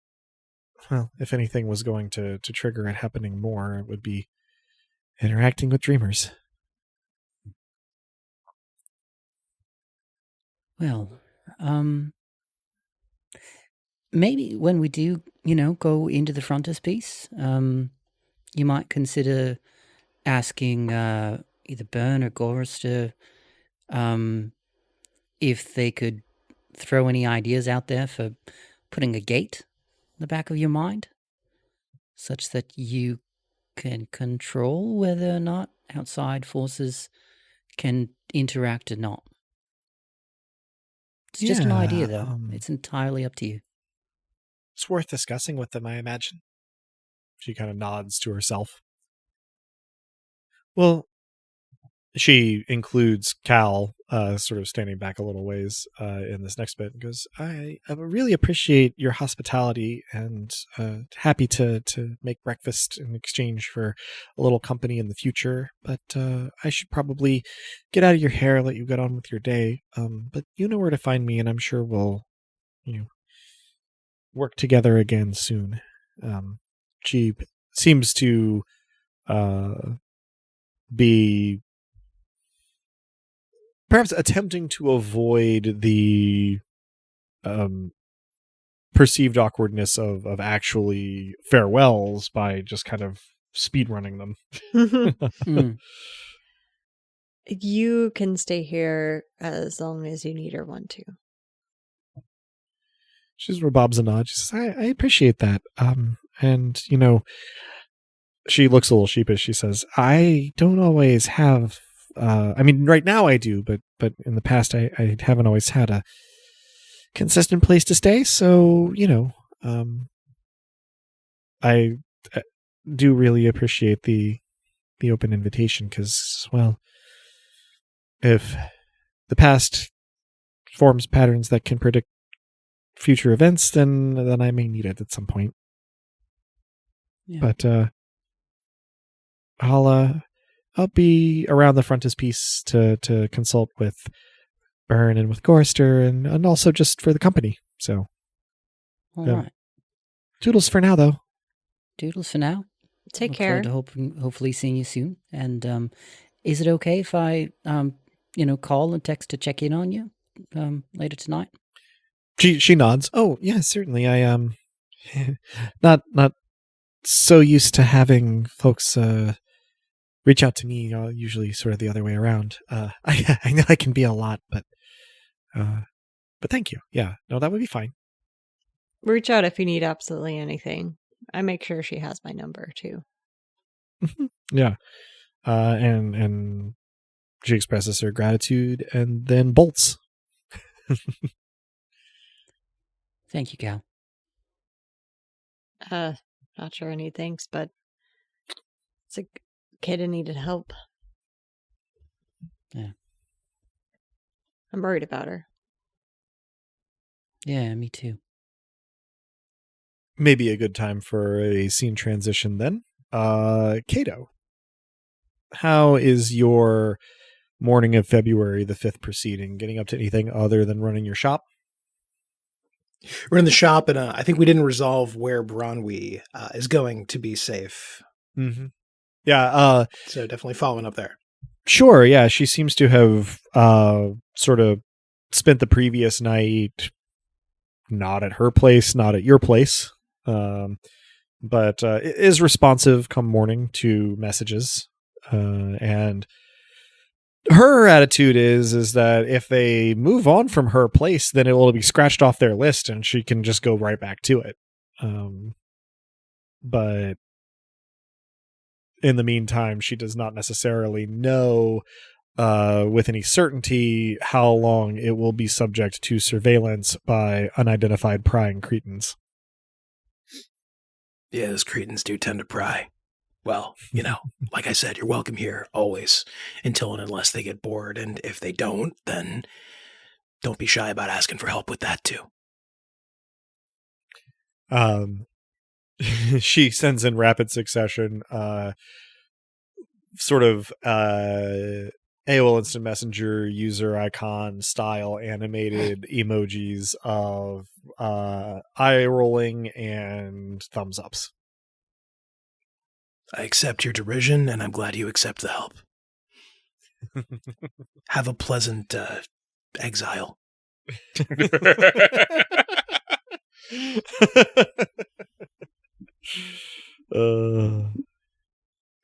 A: well, if anything was going to trigger it happening more, it would be interacting with dreamers.
E: Well, maybe when we do, go into the frontispiece, you might consider asking either Byrne or Gorrister if they could throw any ideas out there for putting a gate in the back of your mind, such that you can control whether or not outside forces can interact or not. It's just an idea, though. It's entirely up to you.
A: It's worth discussing with them, I imagine. She kind of nods to herself. Well, she includes Cal, sort of standing back a little ways in this next bit, and goes, I really appreciate your hospitality and happy to make breakfast in exchange for a little company in the future, but I should probably get out of your hair, let you get on with your day. But you know where to find me, and I'm sure we'll work together again soon. She seems to be perhaps attempting to avoid the perceived awkwardness of actually farewells by just kind of speed running them.
C: You can stay here as long as you need or want to.
A: She's rebobs a nod. She says, I appreciate that. And, she looks a little sheepish. She says, I don't always have, right now I do, but in the past I haven't always had a consistent place to stay. So, I do really appreciate the open invitation because, well, if the past forms patterns that can predict future events, then I may need it at some point. Yeah. But I'll be around the frontispiece to consult with Byrne and with Gorster and also just for the company. So,
E: all right.
A: Toodles for now, though.
E: Doodles for now.
C: Take care.
E: Hopefully seeing you soon. And is it okay if I call and text to check in on you later tonight?
A: She nods. Oh, yeah, certainly. I not so used to having folks reach out to me. Usually sort of the other way around. I know I can be a lot, but thank you. Yeah, no, that would be fine.
C: Reach out if you need absolutely anything. I make sure she has my number too.
A: Yeah, and she expresses her gratitude and then bolts.
E: Thank you, Cal.
C: Not sure any thanks, but it's a kid who needed help.
E: Yeah.
C: I'm worried about her.
E: Yeah, me too.
A: Maybe a good time for a scene transition then. Cato, how is your morning of February the 5th proceeding? Getting up to anything other than running your shop?
B: We're in the shop, and I think we didn't resolve where Bronwy is going to be safe.
A: Mm-hmm. Yeah.
B: So definitely following up there.
A: Sure. Yeah. She seems to have sort of spent the previous night not at her place, not at your place, but is responsive come morning to messages. And her attitude is that if they move on from her place, then it will be scratched off their list and she can just go right back to it. But in the meantime, she does not necessarily know with any certainty how long it will be subject to surveillance by unidentified prying cretins.
B: Yeah, those cretins do tend to pry. Well, like I said, you're welcome here always, until and unless they get bored. And if they don't, then don't be shy about asking for help with that too.
A: She sends in rapid succession, sort of AOL Instant Messenger user icon style animated emojis of eye rolling and thumbs ups.
B: I accept your derision, and I'm glad you accept the help. Have a pleasant exile.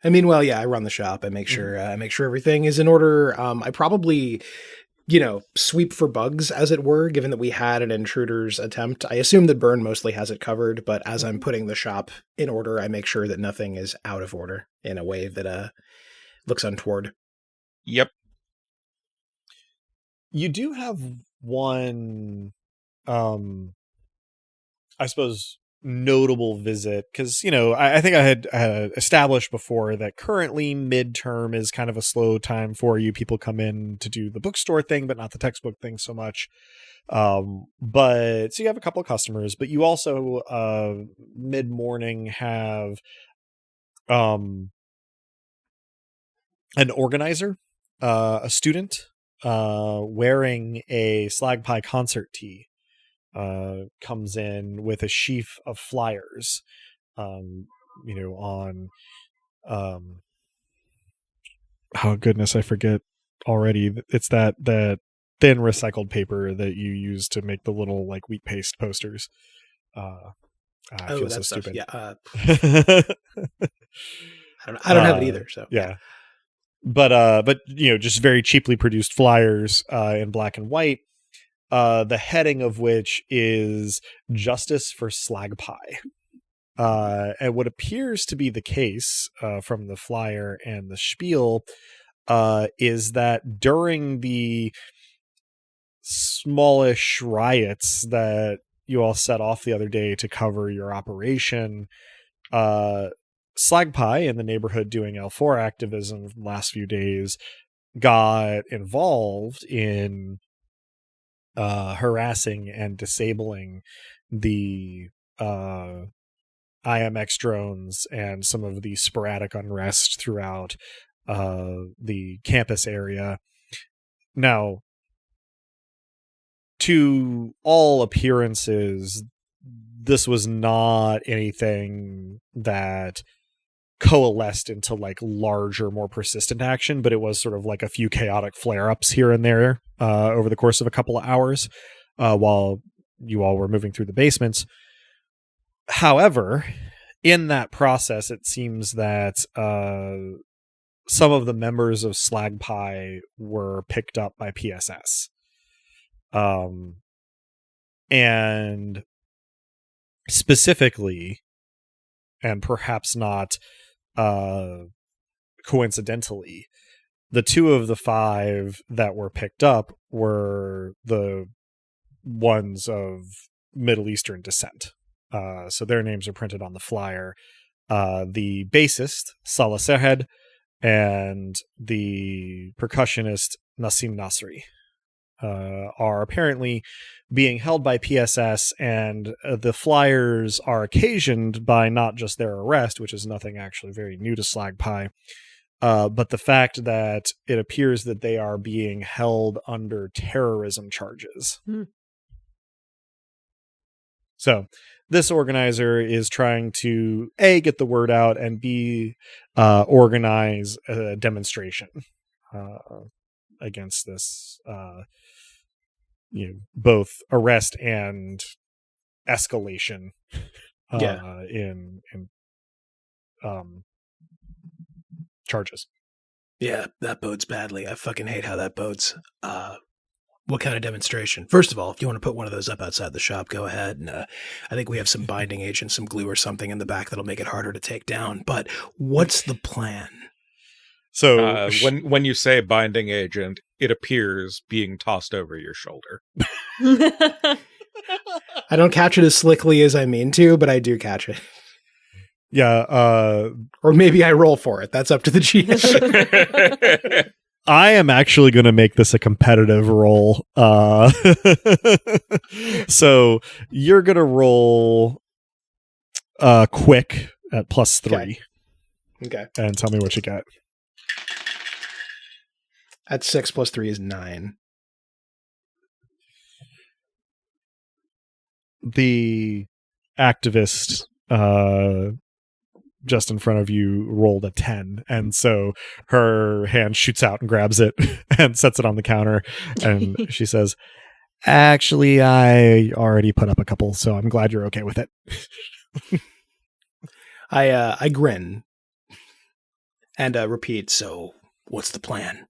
B: And meanwhile, yeah, I run the shop. I make sure everything is in order. I probably sweep for bugs, as it were, given that we had an intruder's attempt. I assume that Burn mostly has it covered, but as I'm putting the shop in order, I make sure that nothing is out of order in a way that looks untoward.
D: Yep.
A: You do have one, I suppose, notable visit, because I think I had established before that currently midterm is kind of a slow time for you. People come in to do the bookstore thing, but not the textbook thing so much. But so you have a couple of customers, but you also mid-morning have an organizer, a student wearing a Slag Pie concert tee comes in with a sheaf of flyers, on oh goodness, I forget already. It's that thin recycled paper that you use to make the little like wheat paste posters. I feel so
B: stuff.
A: stupid.
B: Yeah. I don't have it either. So
A: yeah. But just very cheaply produced flyers in black and white. The heading of which is Justice for Slag Pie. And what appears to be the case from the flyer and the spiel is that during the smallish riots that you all set off the other day to cover your operation, Slag Pie in the neighborhood doing L4 activism the last few days got involved in harassing and disabling the IMX drones and some of the sporadic unrest throughout the campus area. Now, to all appearances, this was not anything that coalesced into like larger, more persistent action, but it was sort of like a few chaotic flare-ups here and there over the course of a couple of hours while you all were moving through the basements. However, in that process, it seems that some of the members of Slag Pie were picked up by PSS. And specifically, and perhaps not coincidentally, the two of the five that were picked up were the ones of Middle Eastern descent. So their names are printed on the flyer. The bassist, Salah Serhed, and the percussionist, Nassim Nasri, are apparently being held by PSS, and the flyers are occasioned by not just their arrest, which is nothing actually very new to Slag Pie, but the fact that it appears that they are being held under terrorism charges. So this organizer is trying to A, get the word out, and B, organize a demonstration against this both arrest and escalation in charges.
B: Yeah, that bodes badly. I fucking hate how that bodes. What kind of demonstration? First of all, if you want to put one of those up outside the shop, go ahead. And I think we have some binding agent, some glue or something in the back that'll make it harder to take down. But what's the plan?
D: So when you say binding agent, it appears being tossed over your shoulder.
B: I don't catch it as slickly as I mean to, but I do catch it.
A: Yeah.
B: Or maybe I roll for it. That's up to the GM.
A: I am actually going to make this a competitive roll. So you're going to roll quick at +3.
B: Okay.
A: And tell me what you get.
B: At 6 + 3 is 9.
A: The activist just in front of you rolled a 10, and so her hand shoots out and grabs it and sets it on the counter, and she says, actually, I already put up a couple, so I'm glad you're okay with it.
B: I grin and repeat, so what's the plan?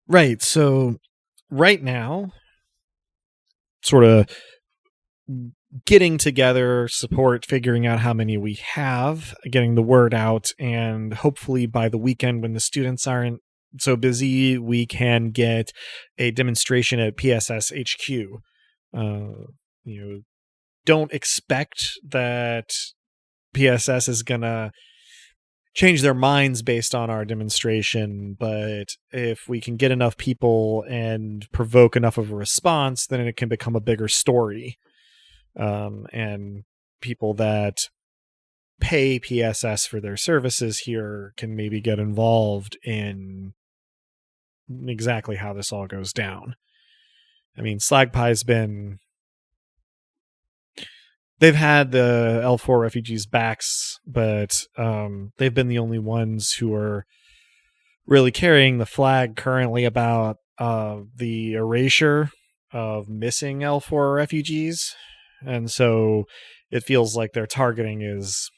A: Right, so right now, sort of getting together, support, figuring out how many we have, getting the word out, and hopefully by the weekend when the students aren't so busy, we can get a demonstration at PSS HQ. Don't expect that PSS is gonna change their minds based on our demonstration, but if we can get enough people and provoke enough of a response, then it can become a bigger story. And people that pay PSS for their services here can maybe get involved in exactly how this all goes down. I mean, Slag Pie's been... They've had the L4 refugees' backs, but they've been the only ones who are really carrying the flag currently about the erasure of missing L4 refugees. And so it feels like their targeting is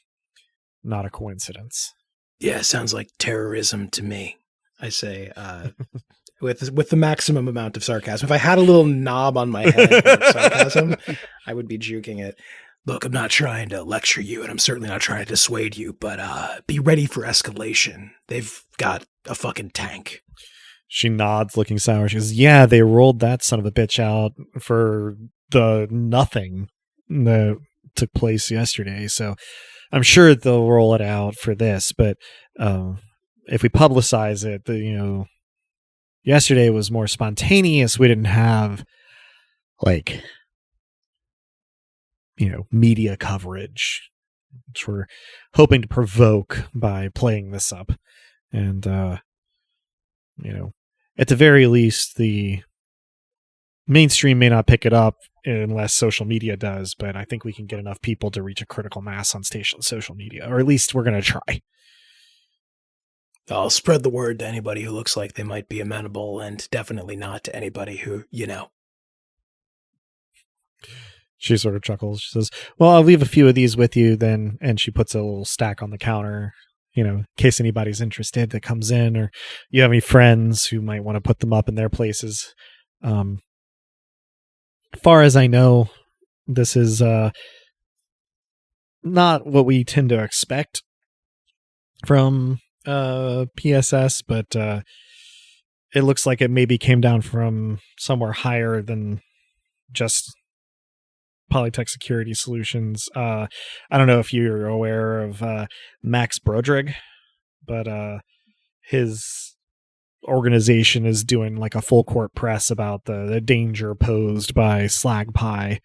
A: not a coincidence.
B: Yeah, sounds like terrorism to me, I say, with the maximum amount of sarcasm. If I had a little knob on my head of sarcasm, I would be juking it. Look, I'm not trying to lecture you, and I'm certainly not trying to dissuade you, but be ready for escalation. They've got a fucking tank.
A: She nods, looking sour. She goes, yeah, they rolled that son of a bitch out for the nothing that took place yesterday, so I'm sure they'll roll it out for this, but if we publicize it, yesterday was more spontaneous. We didn't have, media coverage. So we're hoping to provoke by playing this up. And, at the very least, the mainstream may not pick it up unless social media does, but I think we can get enough people to reach a critical mass on station social media, or at least we're going to try.
B: I'll spread the word to anybody who looks like they might be amenable, and definitely not to anybody who,
A: She sort of chuckles. She says, well, I'll leave a few of these with you then. And she puts a little stack on the counter, in case anybody's interested that comes in, or you have any friends who might want to put them up in their places. Far as I know, this is not what we tend to expect from PSS, but it looks like it maybe came down from somewhere higher than just Polytech Security Solutions. I don't know if you're aware of Max Brodrig, but his organization is doing like a full court press about the danger posed by Slag Pie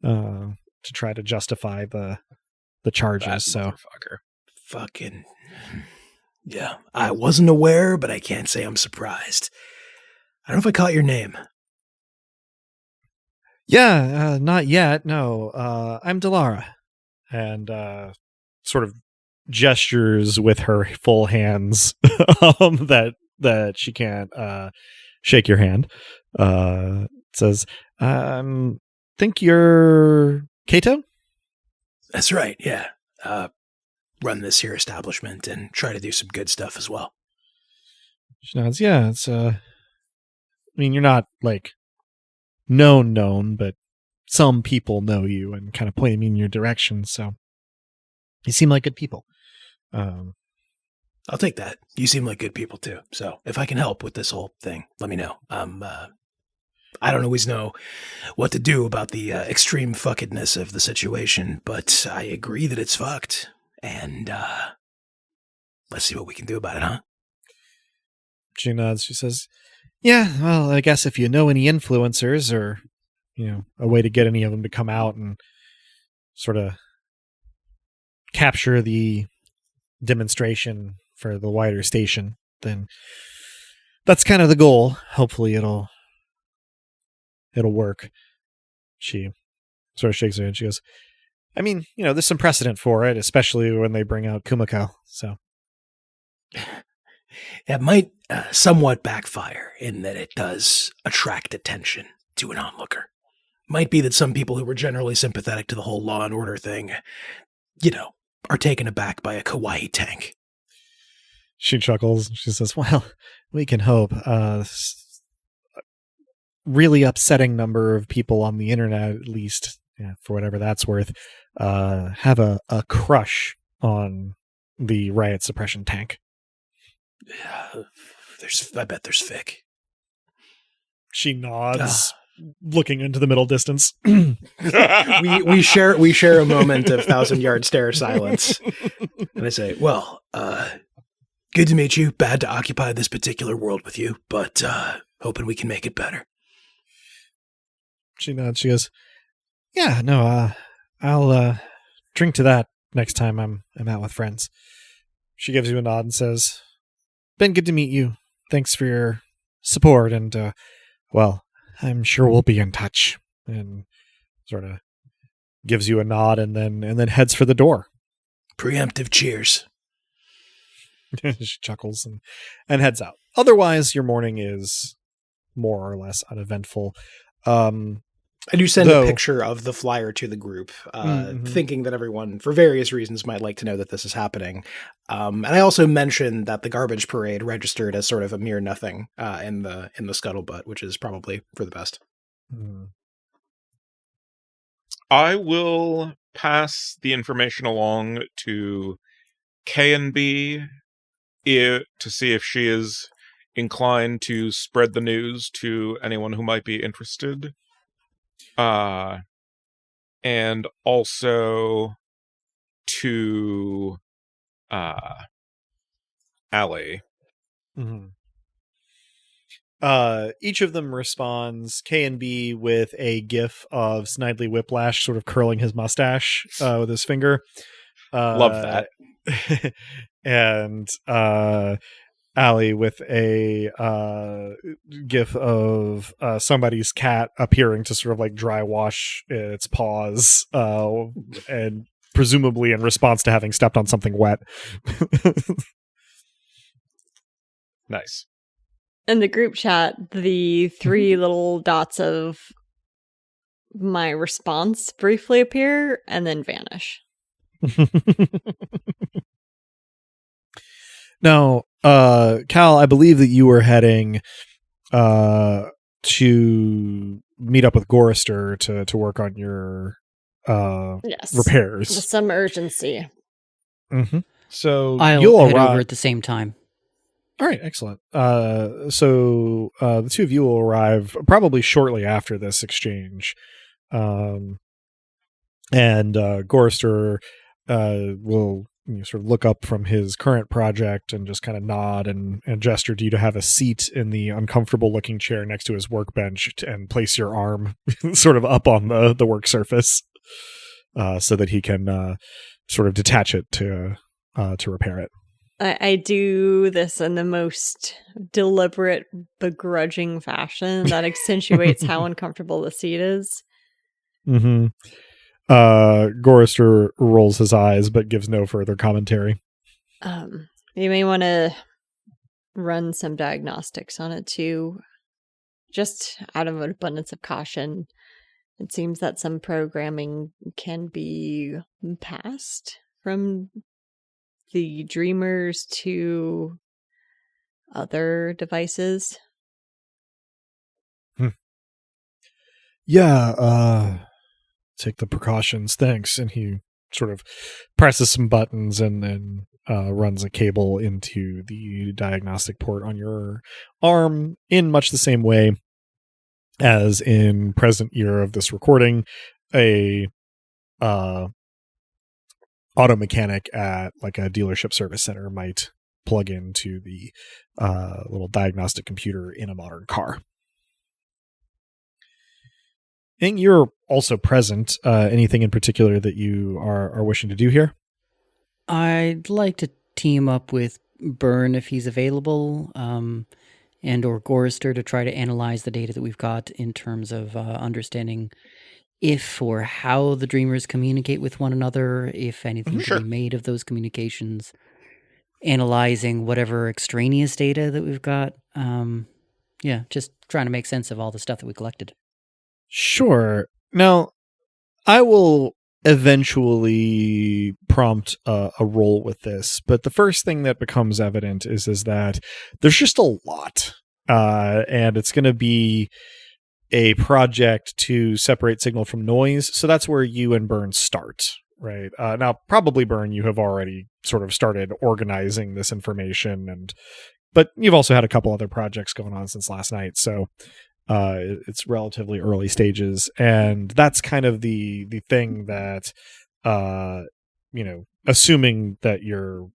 A: to try to justify the charges.
B: That
A: so
B: fucking yeah, I wasn't aware, but I can't say I'm surprised. I don't know if I caught your name.
A: Yeah, not yet. No, I'm Delara, and sort of gestures with her full hands that she can't shake your hand. Says, think you're Kato?
B: That's right. Yeah, run this here establishment and try to do some good stuff as well.
A: She nods. Yeah, it's. I mean, you're not like known, but some people know you and kind of point me in your direction, so you seem like good people.
B: I'll take that. You seem like good people too, so if I can help with this whole thing, let me know. I don't always know what to do about the extreme fuckedness of the situation, but I agree that it's fucked, and let's see what we can do about it, huh?
A: She nods. She says, yeah, well, I guess if you know any influencers or, a way to get any of them to come out and sort of capture the demonstration for the wider station, then that's kind of the goal. Hopefully it'll work. She sort of shakes her head. She goes, I mean, there's some precedent for it, especially when they bring out Kumiko, so.
B: It might somewhat backfire in that it does attract attention to an onlooker. Might be that some people who were generally sympathetic to the whole law and order thing, are taken aback by a kawaii tank.
A: She chuckles. She says, well, we can hope. really upsetting number of people on the internet, at least, for whatever that's worth, have a crush on the riot suppression tank.
B: Yeah, I bet there's fic.
A: She nods, looking into the middle distance.
B: we share a moment of 1,000-yard stare silence, and I say, "Well, good to meet you. Bad to occupy this particular world with you, but hoping we can make it better."
A: She nods. She goes, "Yeah, no, I'll drink to that next time I'm out with friends." She gives you a nod and says, "Been good to meet you. Thanks for your support, and well, I'm sure we'll be in touch." And sort of gives you a nod and then heads for the door.
B: Preemptive cheers.
A: She chuckles and heads out. Otherwise, your morning is more or less uneventful.
B: I do send a picture of the flyer to the group, thinking that everyone, for various reasons, might like to know that this is happening. And I also mentioned that the garbage parade registered as sort of a mere nothing in the scuttlebutt, which is probably for the best.
D: I will pass the information along to K and B to see if she is inclined to spread the news to anyone who might be interested. And also to Allie.
A: Each of them responds, K and B, with a gif of Snidely Whiplash sort of curling his mustache with his finger.
D: Love that.
A: And Allie with a gif of somebody's cat appearing to sort of like dry wash its paws, and presumably in response to having stepped on something wet.
D: Nice.
C: In the group chat, the three little dots of my response briefly appear and then vanish.
A: Now, Cal, I believe that you were heading to meet up with Gorister to work on your
C: Yes,
A: repairs.
C: with some urgency.
A: So
E: I'll
A: you'll
E: head
A: arrive
E: over at the same time.
A: All right, excellent. So the two of you will arrive probably shortly after this exchange. And Gorister will sort of look up from his current project and just kind of nod and gesture to you to have a seat in the uncomfortable looking chair next to his workbench and place your arm sort of up on the work surface so that he can sort of detach it to repair it.
C: I do this in the most deliberate, begrudging fashion that accentuates how uncomfortable the seat is.
A: Gorister rolls his eyes but gives no further commentary.
C: You may want to run some diagnostics on it too, just out of an abundance of caution. It seems that some programming can be passed from the dreamers to other devices.
A: Yeah, take the precautions, thanks. And he sort of presses some buttons and then runs a cable into the diagnostic port on your arm in much the same way as in present year of this recording, a auto mechanic at like a dealership service center might plug into the little diagnostic computer in a modern car. And you're also present. Anything in particular that you are wishing to do here?
E: I'd like to team up with Byrne if he's available, and or Gorister to try to analyze the data that we've got in terms of understanding if or how the dreamers communicate with one another, if anything can be made of those communications, analyzing whatever extraneous data that we've got. Just trying to make sense of all the stuff that we collected.
A: Sure. Now, I will eventually prompt a roll with this, but the first thing that becomes evident is that there's just a lot, and it's going to be a project to separate signal from noise. So that's where you and Burn start, right? Now, probably Burn, you have already sort of started organizing this information, but you've also had a couple other projects going on since last night. So it's relatively early stages, and that's kind of the thing that assuming that you're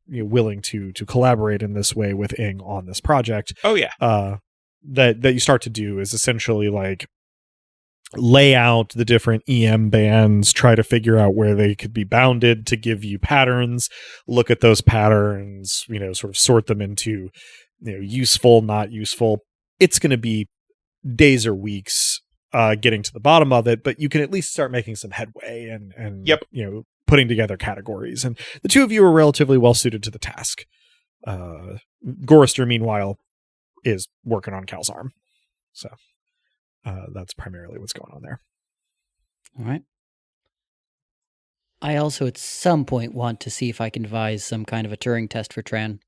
A: willing to collaborate in this way with Ing on this project.
D: Oh yeah.
A: That you start to do is essentially like lay out the different EM bands, try to figure out where they could be bounded to give you patterns, look at those patterns, sort of sort them into useful, not useful. It's going to be days or weeks getting to the bottom of it, but you can at least start making some headway and
D: Yep.
A: putting together categories. And the two of you are relatively well suited to the task. Gorister, meanwhile, is working on Cal's arm. So that's primarily what's going on there.
E: All right. I also at some point want to see if I can devise some kind of a Turing test for Tran.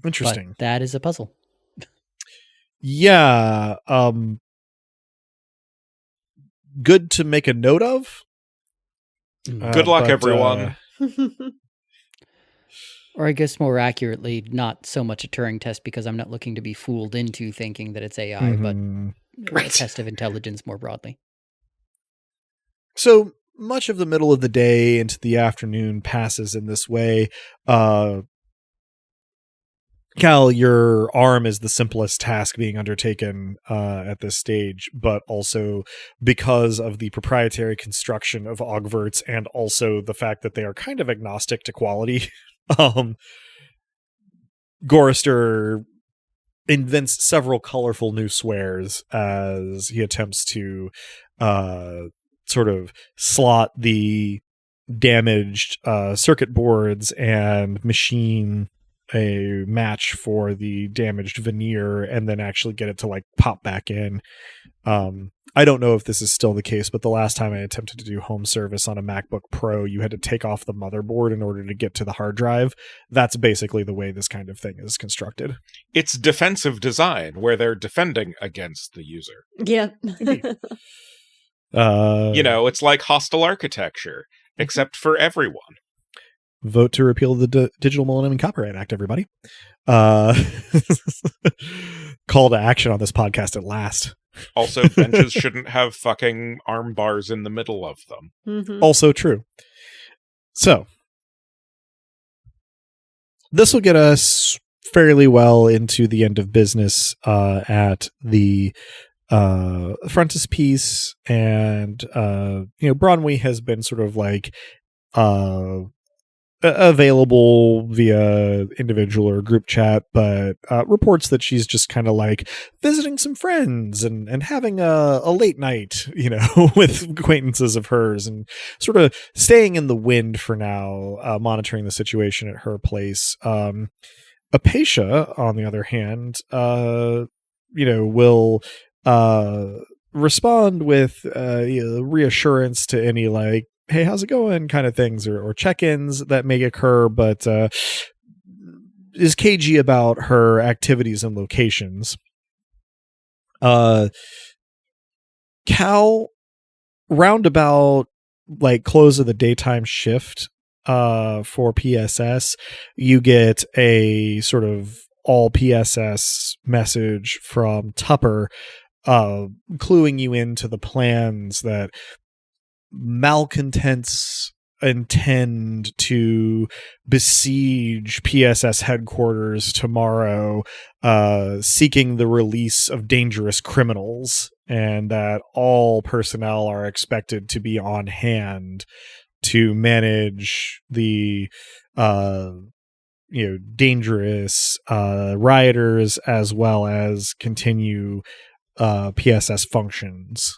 A: Interesting.
E: But that is a puzzle.
A: Yeah. Good to make a note of.
D: Good luck, everyone.
E: Or I guess more accurately, not so much a Turing test because I'm not looking to be fooled into thinking that it's AI, but a test of intelligence more broadly.
A: So much of the middle of the day into the afternoon passes in this way. Cal, your arm is the simplest task being undertaken at this stage, but also because of the proprietary construction of augverts and also the fact that they are kind of agnostic to quality, Gorister invents several colorful new swears as he attempts to sort of slot the damaged circuit boards and machine a match for the damaged veneer and then actually get it to like pop back in. I don't know if this is still the case, but the last time I attempted to do home service on a MacBook Pro, you had to take off the motherboard in order to get to the hard drive. That's basically the way this kind of thing is constructed.
D: It's defensive design where they're defending against the user.
C: Yep.
D: It's like hostile architecture, except for everyone.
A: Vote to repeal the Digital Millennium Copyright Act, everybody. Call to action on this podcast at last.
D: Also, benches shouldn't have fucking arm bars in the middle of them.
C: Mm-hmm.
A: Also true. So, this will get us fairly well into the end of business at the frontispiece, and Bronwy has been sort of like available via individual or group chat, but reports that she's just kind of like visiting some friends and having a late night, with acquaintances of hers, and sort of staying in the wind for now, monitoring the situation at her place. Apatia, on the other hand, will respond with reassurance to any like, hey, how's it going kind of things, or check-ins that may occur, but is cagey about her activities and locations. Cal, roundabout like close of the daytime shift for PSS, you get a sort of all PSS message from Tupper cluing you into the plans that malcontents intend to besiege PSS headquarters tomorrow, seeking the release of dangerous criminals, and that all personnel are expected to be on hand to manage the dangerous rioters as well as continue PSS functions.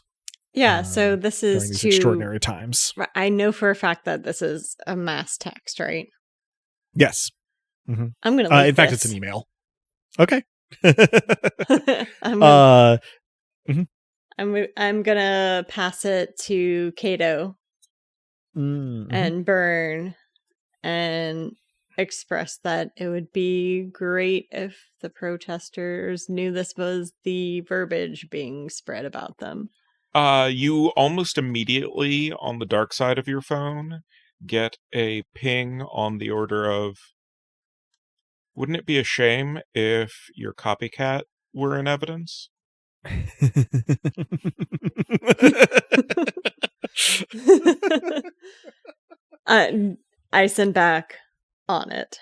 C: Yeah, so this is
A: during these extraordinary times.
C: I know for a fact that this is a mass text, right?
A: Yes. Mm-hmm.
C: I'm gonna.
A: In fact, it's an email. Okay.
C: I'm gonna pass it to Kato
A: mm-hmm.
C: and Burn and expressed that it would be great if the protesters knew this was the verbiage being spread about them.
D: You almost immediately on the dark side of your phone get a ping on the order of, wouldn't it be a shame if your copycat were in evidence?
C: I send back on it.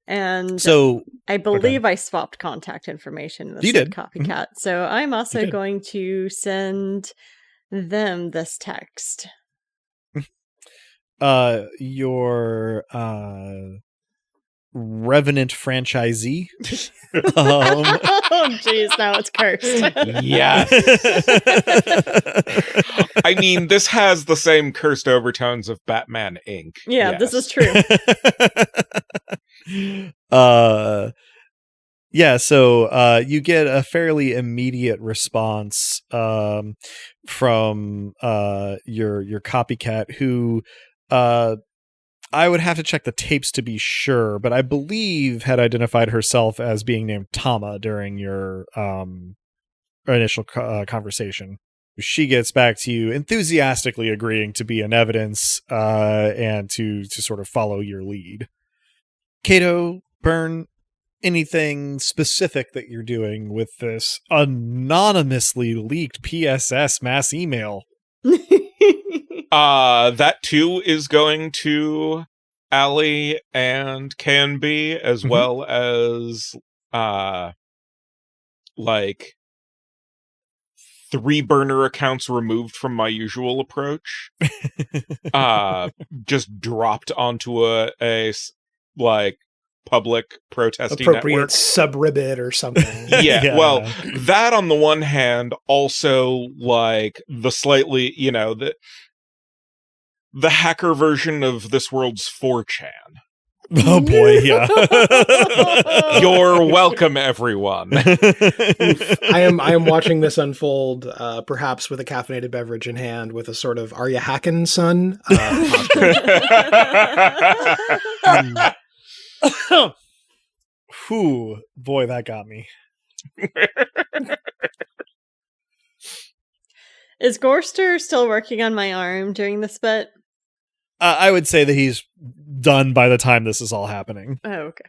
C: And
A: So
C: I believe I swapped contact information in the
A: You did.
C: copycat. So I'm also
A: You did.
C: going to send them this text.
A: Your Revenant franchisee.
C: Oh, jeez, now it's cursed.
D: Yes. I mean, this has the same cursed overtones of Batman Inc.
C: Yeah, this is true.
A: Yeah, so you get a fairly immediate response from your copycat, who I would have to check the tapes to be sure, but I believe had identified herself as being named Tama during your initial conversation. She gets back to you enthusiastically agreeing to be in evidence and to sort of follow your lead. Kato, Byrne, anything specific that you're doing with this anonymously leaked PSS mass email?
D: That too is going to Allie and KNB, as well as like 3 burner accounts removed from my usual approach. Just dropped onto a like public protesting
B: Appropriate
D: network.
B: subreddit or something.
D: Yeah, well, that on the one hand, also like the slightly, the hacker version of this world's 4chan.
A: Oh boy, yeah.
D: You're welcome, everyone.
B: I am watching this unfold, perhaps with a caffeinated beverage in hand, with a sort of "Are you hacking, son?"
A: Whew, boy, that got me.
C: Is Gorster still working on my arm during this bit?
A: I would say that he's done by the time this is all happening.
C: Oh, okay.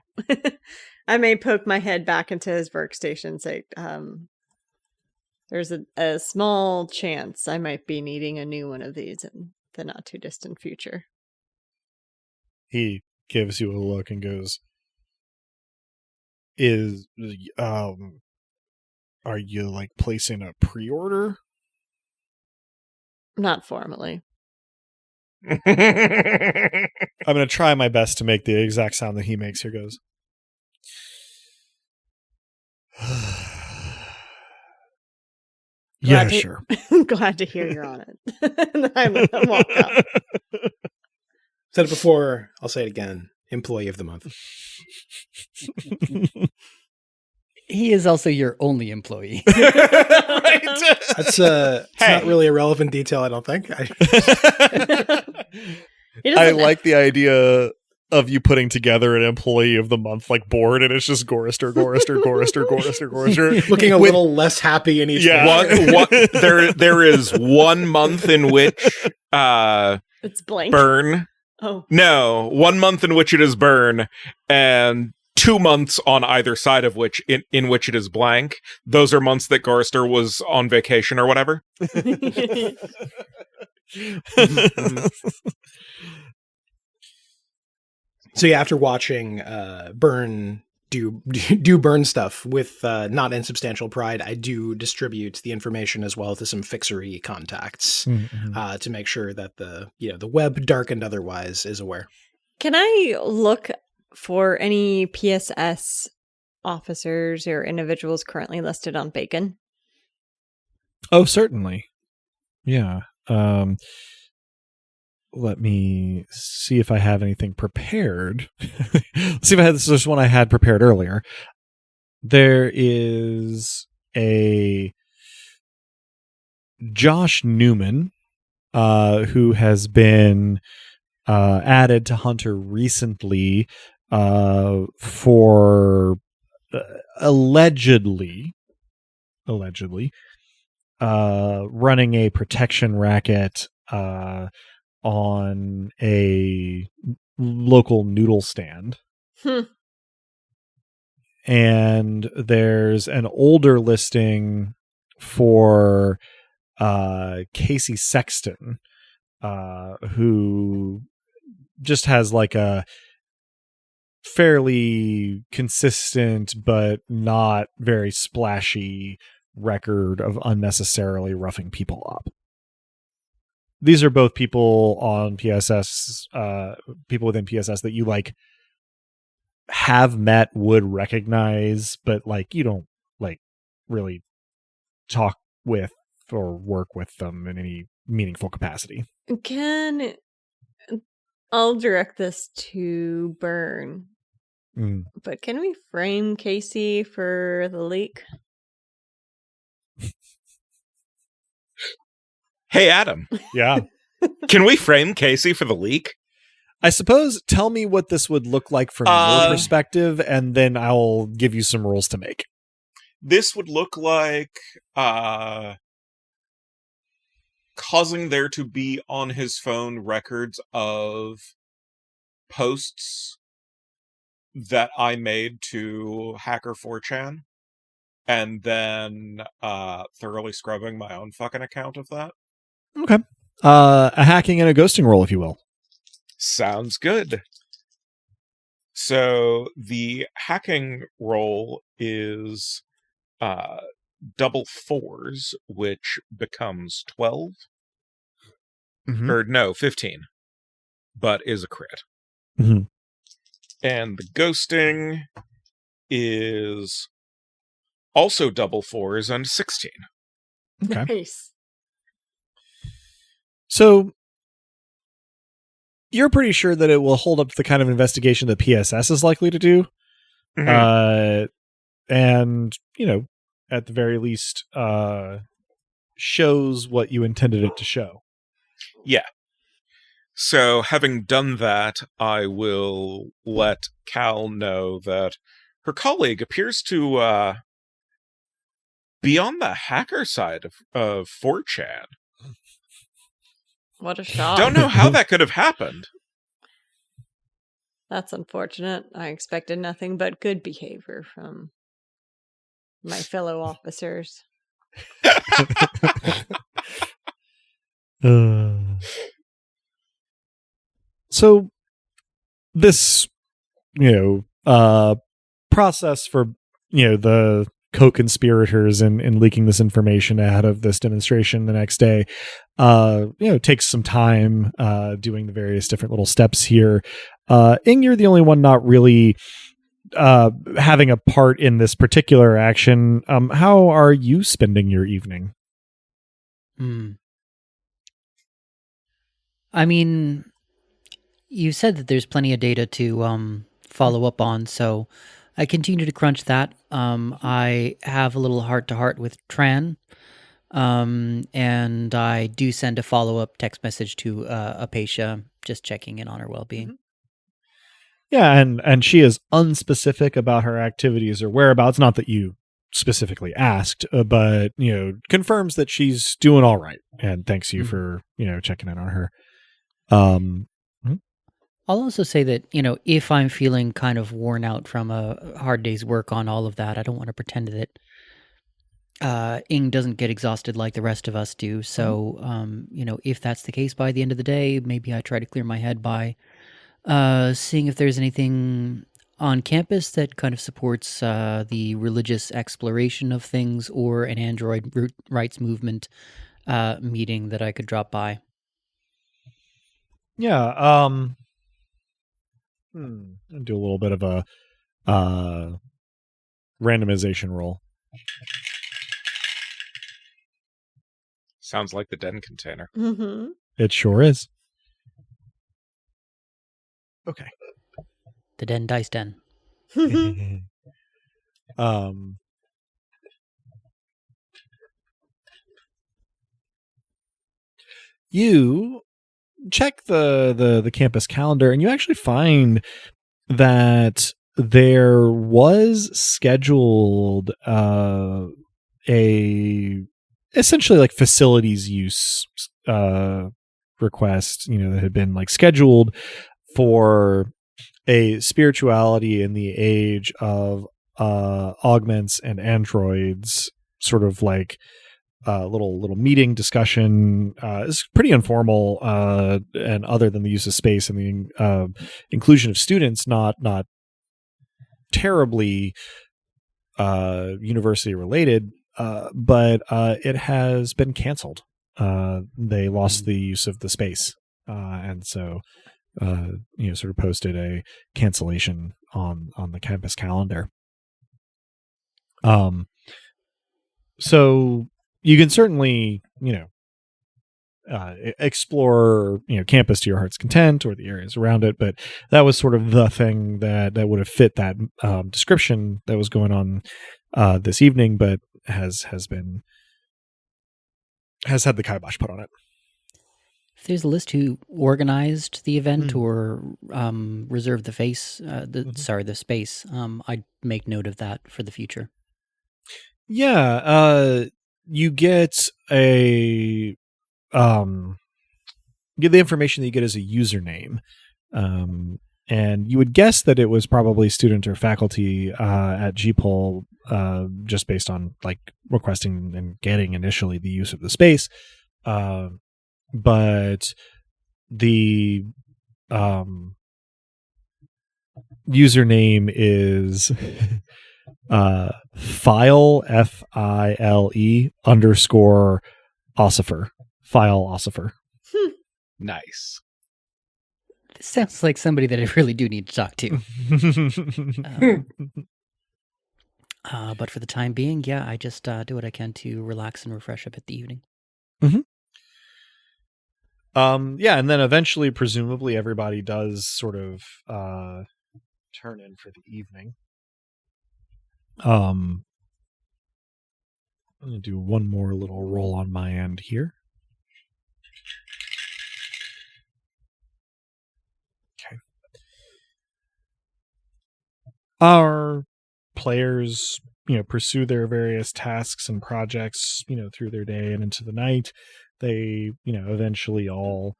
C: I may poke my head back into his workstation and say, there's a small chance I might be needing a new one of these in the not too distant future.
A: He gives you a look and goes, are you like placing a pre-order?
C: Not formally.
A: I'm going to try my best to make the exact sound that he makes. Here goes. Yeah, sure.
C: Glad to hear you're on it. And I let them walk out.
B: Said it before, I'll say it again. Employee of the month.
E: He is also your only employee.
D: Right?
B: That's not really a relevant detail, I don't think.
A: I like the idea of you putting together an employee of the month like board, and it's just Gorster.
B: Looking a little less happy in each
D: one, there is 1 month in which
C: it's blank.
D: Burn.
C: Oh.
D: No, 1 month in which it is Burn, and 2 months on either side of which in which it is blank. Those are months that Gorster was on vacation or whatever.
B: So yeah, after watching Burn do Burn stuff with not insubstantial pride, I do distribute the information as well to some fixery contacts to make sure that the web, dark and otherwise, is aware.
C: Can I look for any PSS officers or individuals currently listed on Bacon?
A: Oh, certainly. Yeah. Let me see if I have anything prepared. Let's see if I had this one I had prepared earlier. There is a Josh Newman, who has been added to Hunter recently for allegedly running a protection racket on a local noodle stand. And there's an older listing for Casey Sexton, who just has like a fairly consistent but not very splashy record of unnecessarily roughing people up. These are both people on PSS, people within PSS that you like have met, would recognize, but like you don't like really talk with or work with them in any meaningful capacity.
C: I'll direct this to Burn. But can we frame Casey for the leak?
D: Hey, Adam.
A: Yeah.
D: Can we frame Casey for the leak?
A: I suppose tell me what this would look like from your perspective, and then I'll give you some rules to make.
D: This would look like causing there to be on his phone records of posts that I made to Hacker 4chan, and then thoroughly scrubbing my own fucking account of that.
A: Okay. A hacking and a ghosting roll, if you will.
D: Sounds good. So the hacking roll is double fours, which becomes 12.
A: Mm-hmm.
D: Or no, 15. But is a crit.
A: Mm-hmm.
D: And the ghosting is also double fours and 16.
A: Okay.
C: Nice.
A: So you're pretty sure that it will hold up to the kind of investigation that PSS is likely to do.
D: Mm-hmm.
A: And, you know, at the very least, shows what you intended it to show.
D: Yeah. So having done that, I will let Cal know that her colleague appears to be on the hacker side of 4chan.
C: What a shock.
D: Don't know how that could have happened.
C: That's unfortunate. I expected nothing but good behavior from my fellow officers.
A: So this, process for, the co-conspirators in leaking this information ahead of this demonstration the next day, takes some time doing the various different little steps here. Ing, you're the only one not really having a part in this particular action. How are you spending your evening?
E: I mean, you said that there's plenty of data to follow up on, so I continue to crunch that. I have a little heart-to-heart with Tran, and I do send a follow-up text message to Apatia, just checking in on her well-being.
A: Mm-hmm. Yeah, and she is unspecific about her activities or whereabouts. Not that you specifically asked, but confirms that she's doing all right, and thanks you for checking in on her.
E: I'll also say that if I'm feeling kind of worn out from a hard day's work on all of that, I don't want to pretend that Ing doesn't get exhausted like the rest of us do. So if that's the case by the end of the day, maybe I try to clear my head by seeing if there's anything on campus that kind of supports the religious exploration of things, or an Android rights movement meeting that I could drop by.
A: Yeah. I'll do a little bit of a randomization roll.
D: Sounds like the den container.
C: Mm-hmm.
A: It sure is. Okay.
E: The Den Dice Den.
A: You check the campus calendar, and you actually find that there was scheduled a essentially like facilities use request, that had been like scheduled for a spirituality in the age of augments and androids, sort of like little meeting discussion. It's pretty informal, and other than the use of space and the inclusion of students, not terribly university related, but it has been canceled. They lost the use of the space, and so sort of posted a cancellation on the campus calendar. So you can certainly, explore, campus to your heart's content or the areas around it, but that was sort of the thing that would have fit that description that was going on this evening, but has had the kibosh put on it.
E: If there's a list who organized the event or reserved the space, I'd make note of that for the future.
A: Yeah, you get the information that you get as a username, and you would guess that it was probably student or faculty at GPOL, just based on like requesting and getting initially the use of the space, but the username is file FILE _ Ossifer. File Ossifer.
D: Nice.
E: This sounds like somebody that I really do need to talk to. But for the time being, yeah, I just do what I can to relax and refresh a bit the evening.
A: Yeah, and then eventually, presumably, everybody does sort of turn in for the evening. I'm going to do one more little roll on my end here. Okay. Our players, pursue their various tasks and projects, through their day and into the night. They, eventually all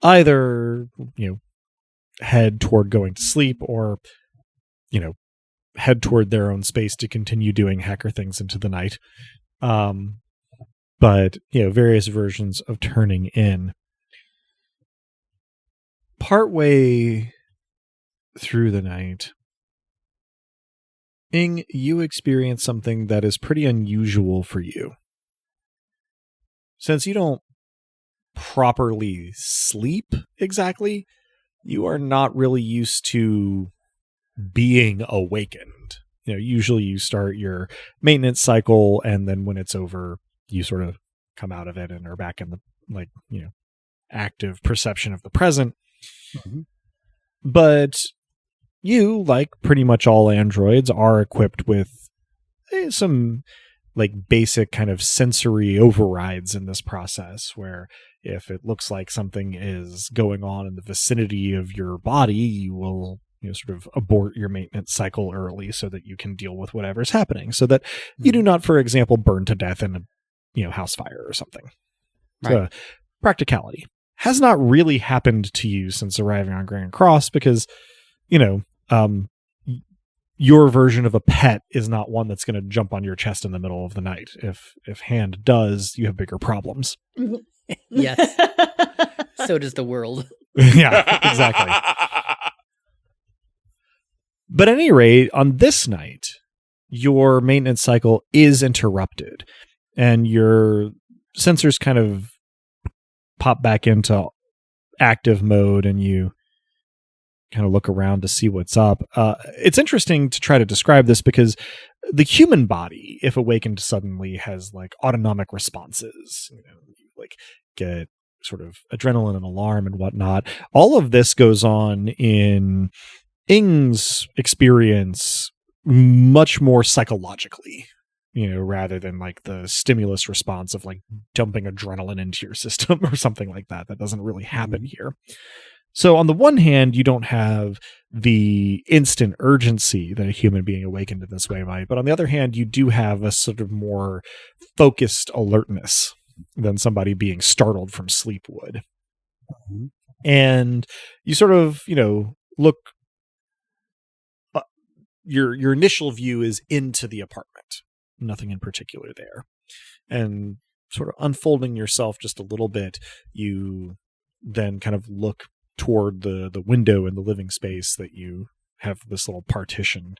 A: either, head toward going to sleep or, head toward their own space to continue doing hacker things into the night. But, various versions of turning in. Partway through the night, Ing, you experience something that is pretty unusual for you. Since you don't properly sleep exactly, you are not really used to being awakened. Usually you start your maintenance cycle, and then when it's over, you sort of come out of it and are back in the active perception of the present. Mm-hmm. But you, like pretty much all androids, are equipped with some basic kind of sensory overrides in this process, where if it looks like something is going on in the vicinity of your body, you will sort of abort your maintenance cycle early so that you can deal with whatever's happening, so that you do not, for example, burn to death in a house fire or something. Right. So, practicality has not really happened to you since arriving on Grand Cross, because your version of a pet is not one that's going to jump on your chest in the middle of the night. If Hand does, you have bigger problems.
E: Yes. So does the world.
A: Yeah, exactly. But at any rate, on this night, your maintenance cycle is interrupted, and your sensors kind of pop back into active mode, and you kind of look around to see what's up. It's interesting to try to describe this, because the human body, if awakened suddenly, has autonomic responses. Get sort of adrenaline and alarm and whatnot. All of this goes on in Ing's experience much more psychologically. rather than like the stimulus response of like dumping adrenaline into your system or something like that. That doesn't really happen here. So on the one hand, you don't have the instant urgency that a human being awakened in this way might, but on the other hand, you do have a sort of more focused alertness than somebody being startled from sleep would. And you sort of, look, your initial view is into the apartment, nothing in particular there. And sort of unfolding yourself just a little bit, you then kind of look toward the window in the living space that you have this little partition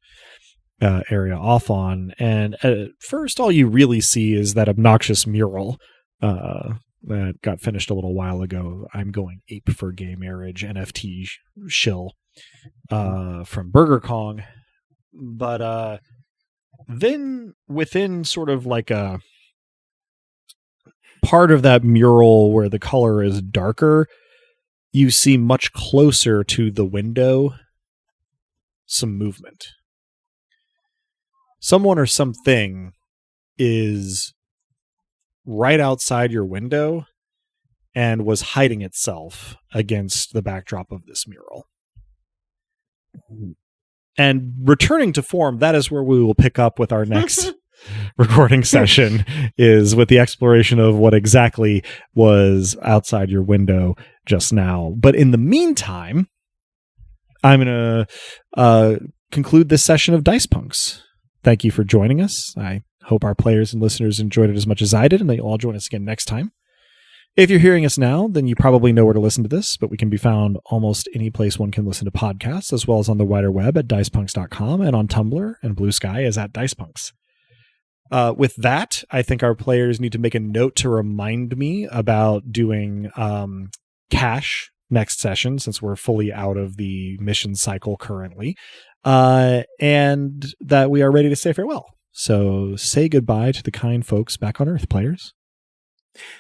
A: area off on. And at first, all you really see is that obnoxious mural that got finished a little while ago. I'm going ape for gay marriage NFT shill from Burger Kong. But then within sort of like a part of that mural where the color is darker, you see much closer to the window some movement. Someone or something is right outside your window and was hiding itself against the backdrop of this mural. And returning to form, that is where we will pick up with our next recording session, is with the exploration of what exactly was outside your window just now. But in the meantime, I'm going to conclude this session of Dice Punks. Thank you for joining us. I hope our players and listeners enjoyed it as much as I did, and that you'll all join us again next time. If you're hearing us now, then you probably know where to listen to this, but we can be found almost any place one can listen to podcasts, as well as on the wider web at dicepunks.com, and on Tumblr and Blue Sky as at dicepunks. With that, I think our players need to make a note to remind me about doing cash next session, since we're fully out of the mission cycle currently, and that we are ready to say farewell. So say goodbye to the kind folks back on Earth, players.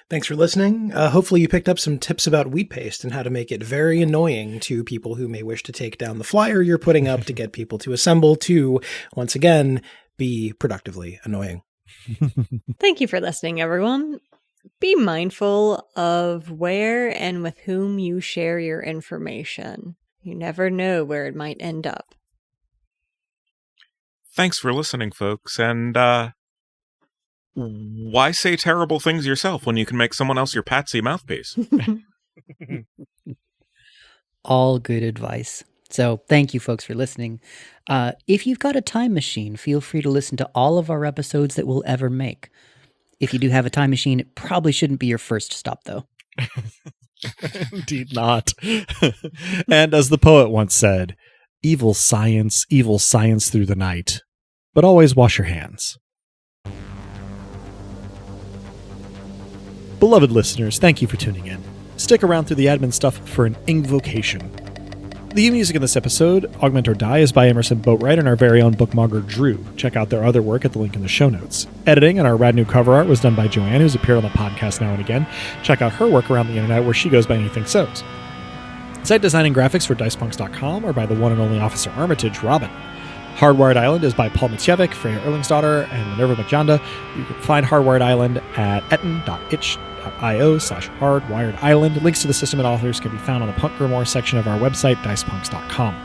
B: Thanks for listening. Hopefully you picked up some tips about wheat paste and how to make it very annoying to people who may wish to take down the flyer you're putting up to get people to assemble to, once again, be productively annoying.
C: Thank you for listening, everyone. Be mindful of where and with whom you share your information. You never know where it might end up.
D: Thanks for listening, folks, and why say terrible things yourself when you can make someone else your patsy mouthpiece?
E: All good advice. So thank you, folks, for listening. If you've got a time machine, feel free to listen to all of our episodes that we'll ever make. If you do have a time machine, it probably shouldn't be your first stop, though.
A: Indeed not. And as the poet once said, evil science through the night, but always wash your hands. Beloved listeners, thank you for tuning in. Stick around through the admin stuff for an invocation. The music in this episode, Augment or Die, is by Emerson Boatwright and our very own bookmogger Drew. Check out their other work at the link in the show notes. Editing and our rad new cover art was done by Joanne, who's appeared on the podcast now and again. Check out her work around the internet where she goes by Anything So's. Site design and graphics for dicepunks.com are by the one and only Officer Armitage, Robin. Hardwired Island is by Paul Mitsjevic, Freya Erlingsdottir, and Minerva McJonda. You can find Hardwired Island at etten.itch.io/hardwired island. Links to the system and authors can be found on the Punk Grimoire section of our website, dicepunks.com.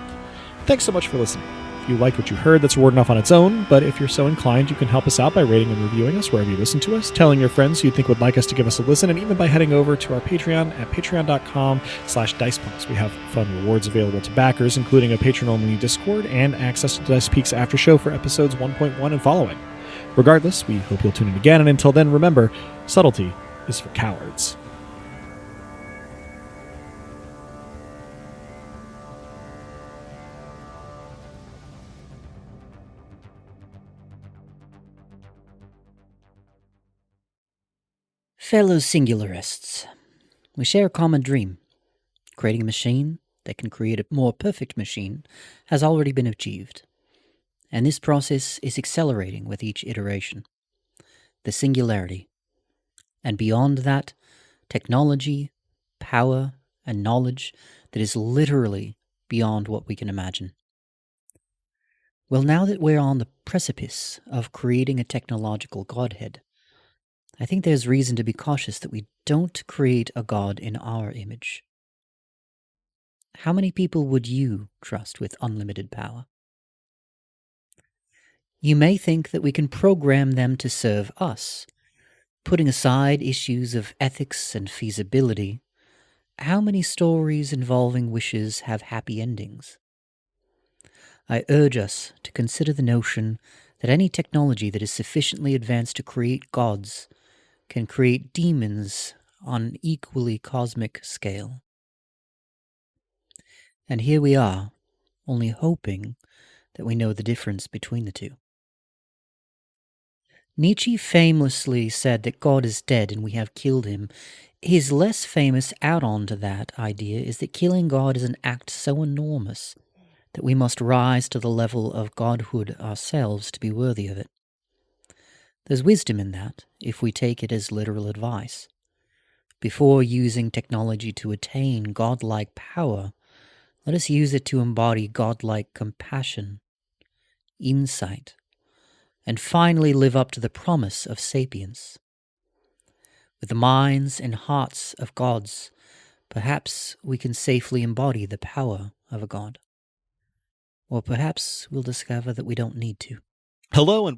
A: Thanks so much for listening. If you like what you heard, that's word enough on its own, but if you're so inclined, you can help us out by rating and reviewing us wherever you listen to us, telling your friends who you think would like us to give us a listen, and even by heading over to our Patreon at patreon.com/dicepunks. We have fun rewards available to backers, including a patron-only Discord and access to the Dice Peaks after show for episodes 1.1 and following. Regardless, we hope you'll tune in again, and until then, remember, subtlety is for cowards.
E: Fellow singularists, we share a common dream. Creating a machine that can create a more perfect machine has already been achieved, and this process is accelerating with each iteration. The singularity. And beyond that, technology, power, and knowledge that is literally beyond what we can imagine. Well, now that we're on the precipice of creating a technological godhead, I think there's reason to be cautious that we don't create a god in our image. How many people would you trust with unlimited power? You may think that we can program them to serve us. Putting aside issues of ethics and feasibility, how many stories involving wishes have happy endings? I urge us to consider the notion that any technology that is sufficiently advanced to create gods can create demons on an equally cosmic scale. And here we are, only hoping that we know the difference between the two. Nietzsche famously said that God is dead and we have killed him. His less famous add-on to that idea is that killing God is an act so enormous that we must rise to the level of godhood ourselves to be worthy of it. There's wisdom in that, if we take it as literal advice. Before using technology to attain godlike power, let us use it to embody godlike compassion, insight, and finally live up to the promise of sapience. With the minds and hearts of gods, perhaps we can safely embody the power of a god. Or perhaps we'll discover that we don't need to.
A: Hello and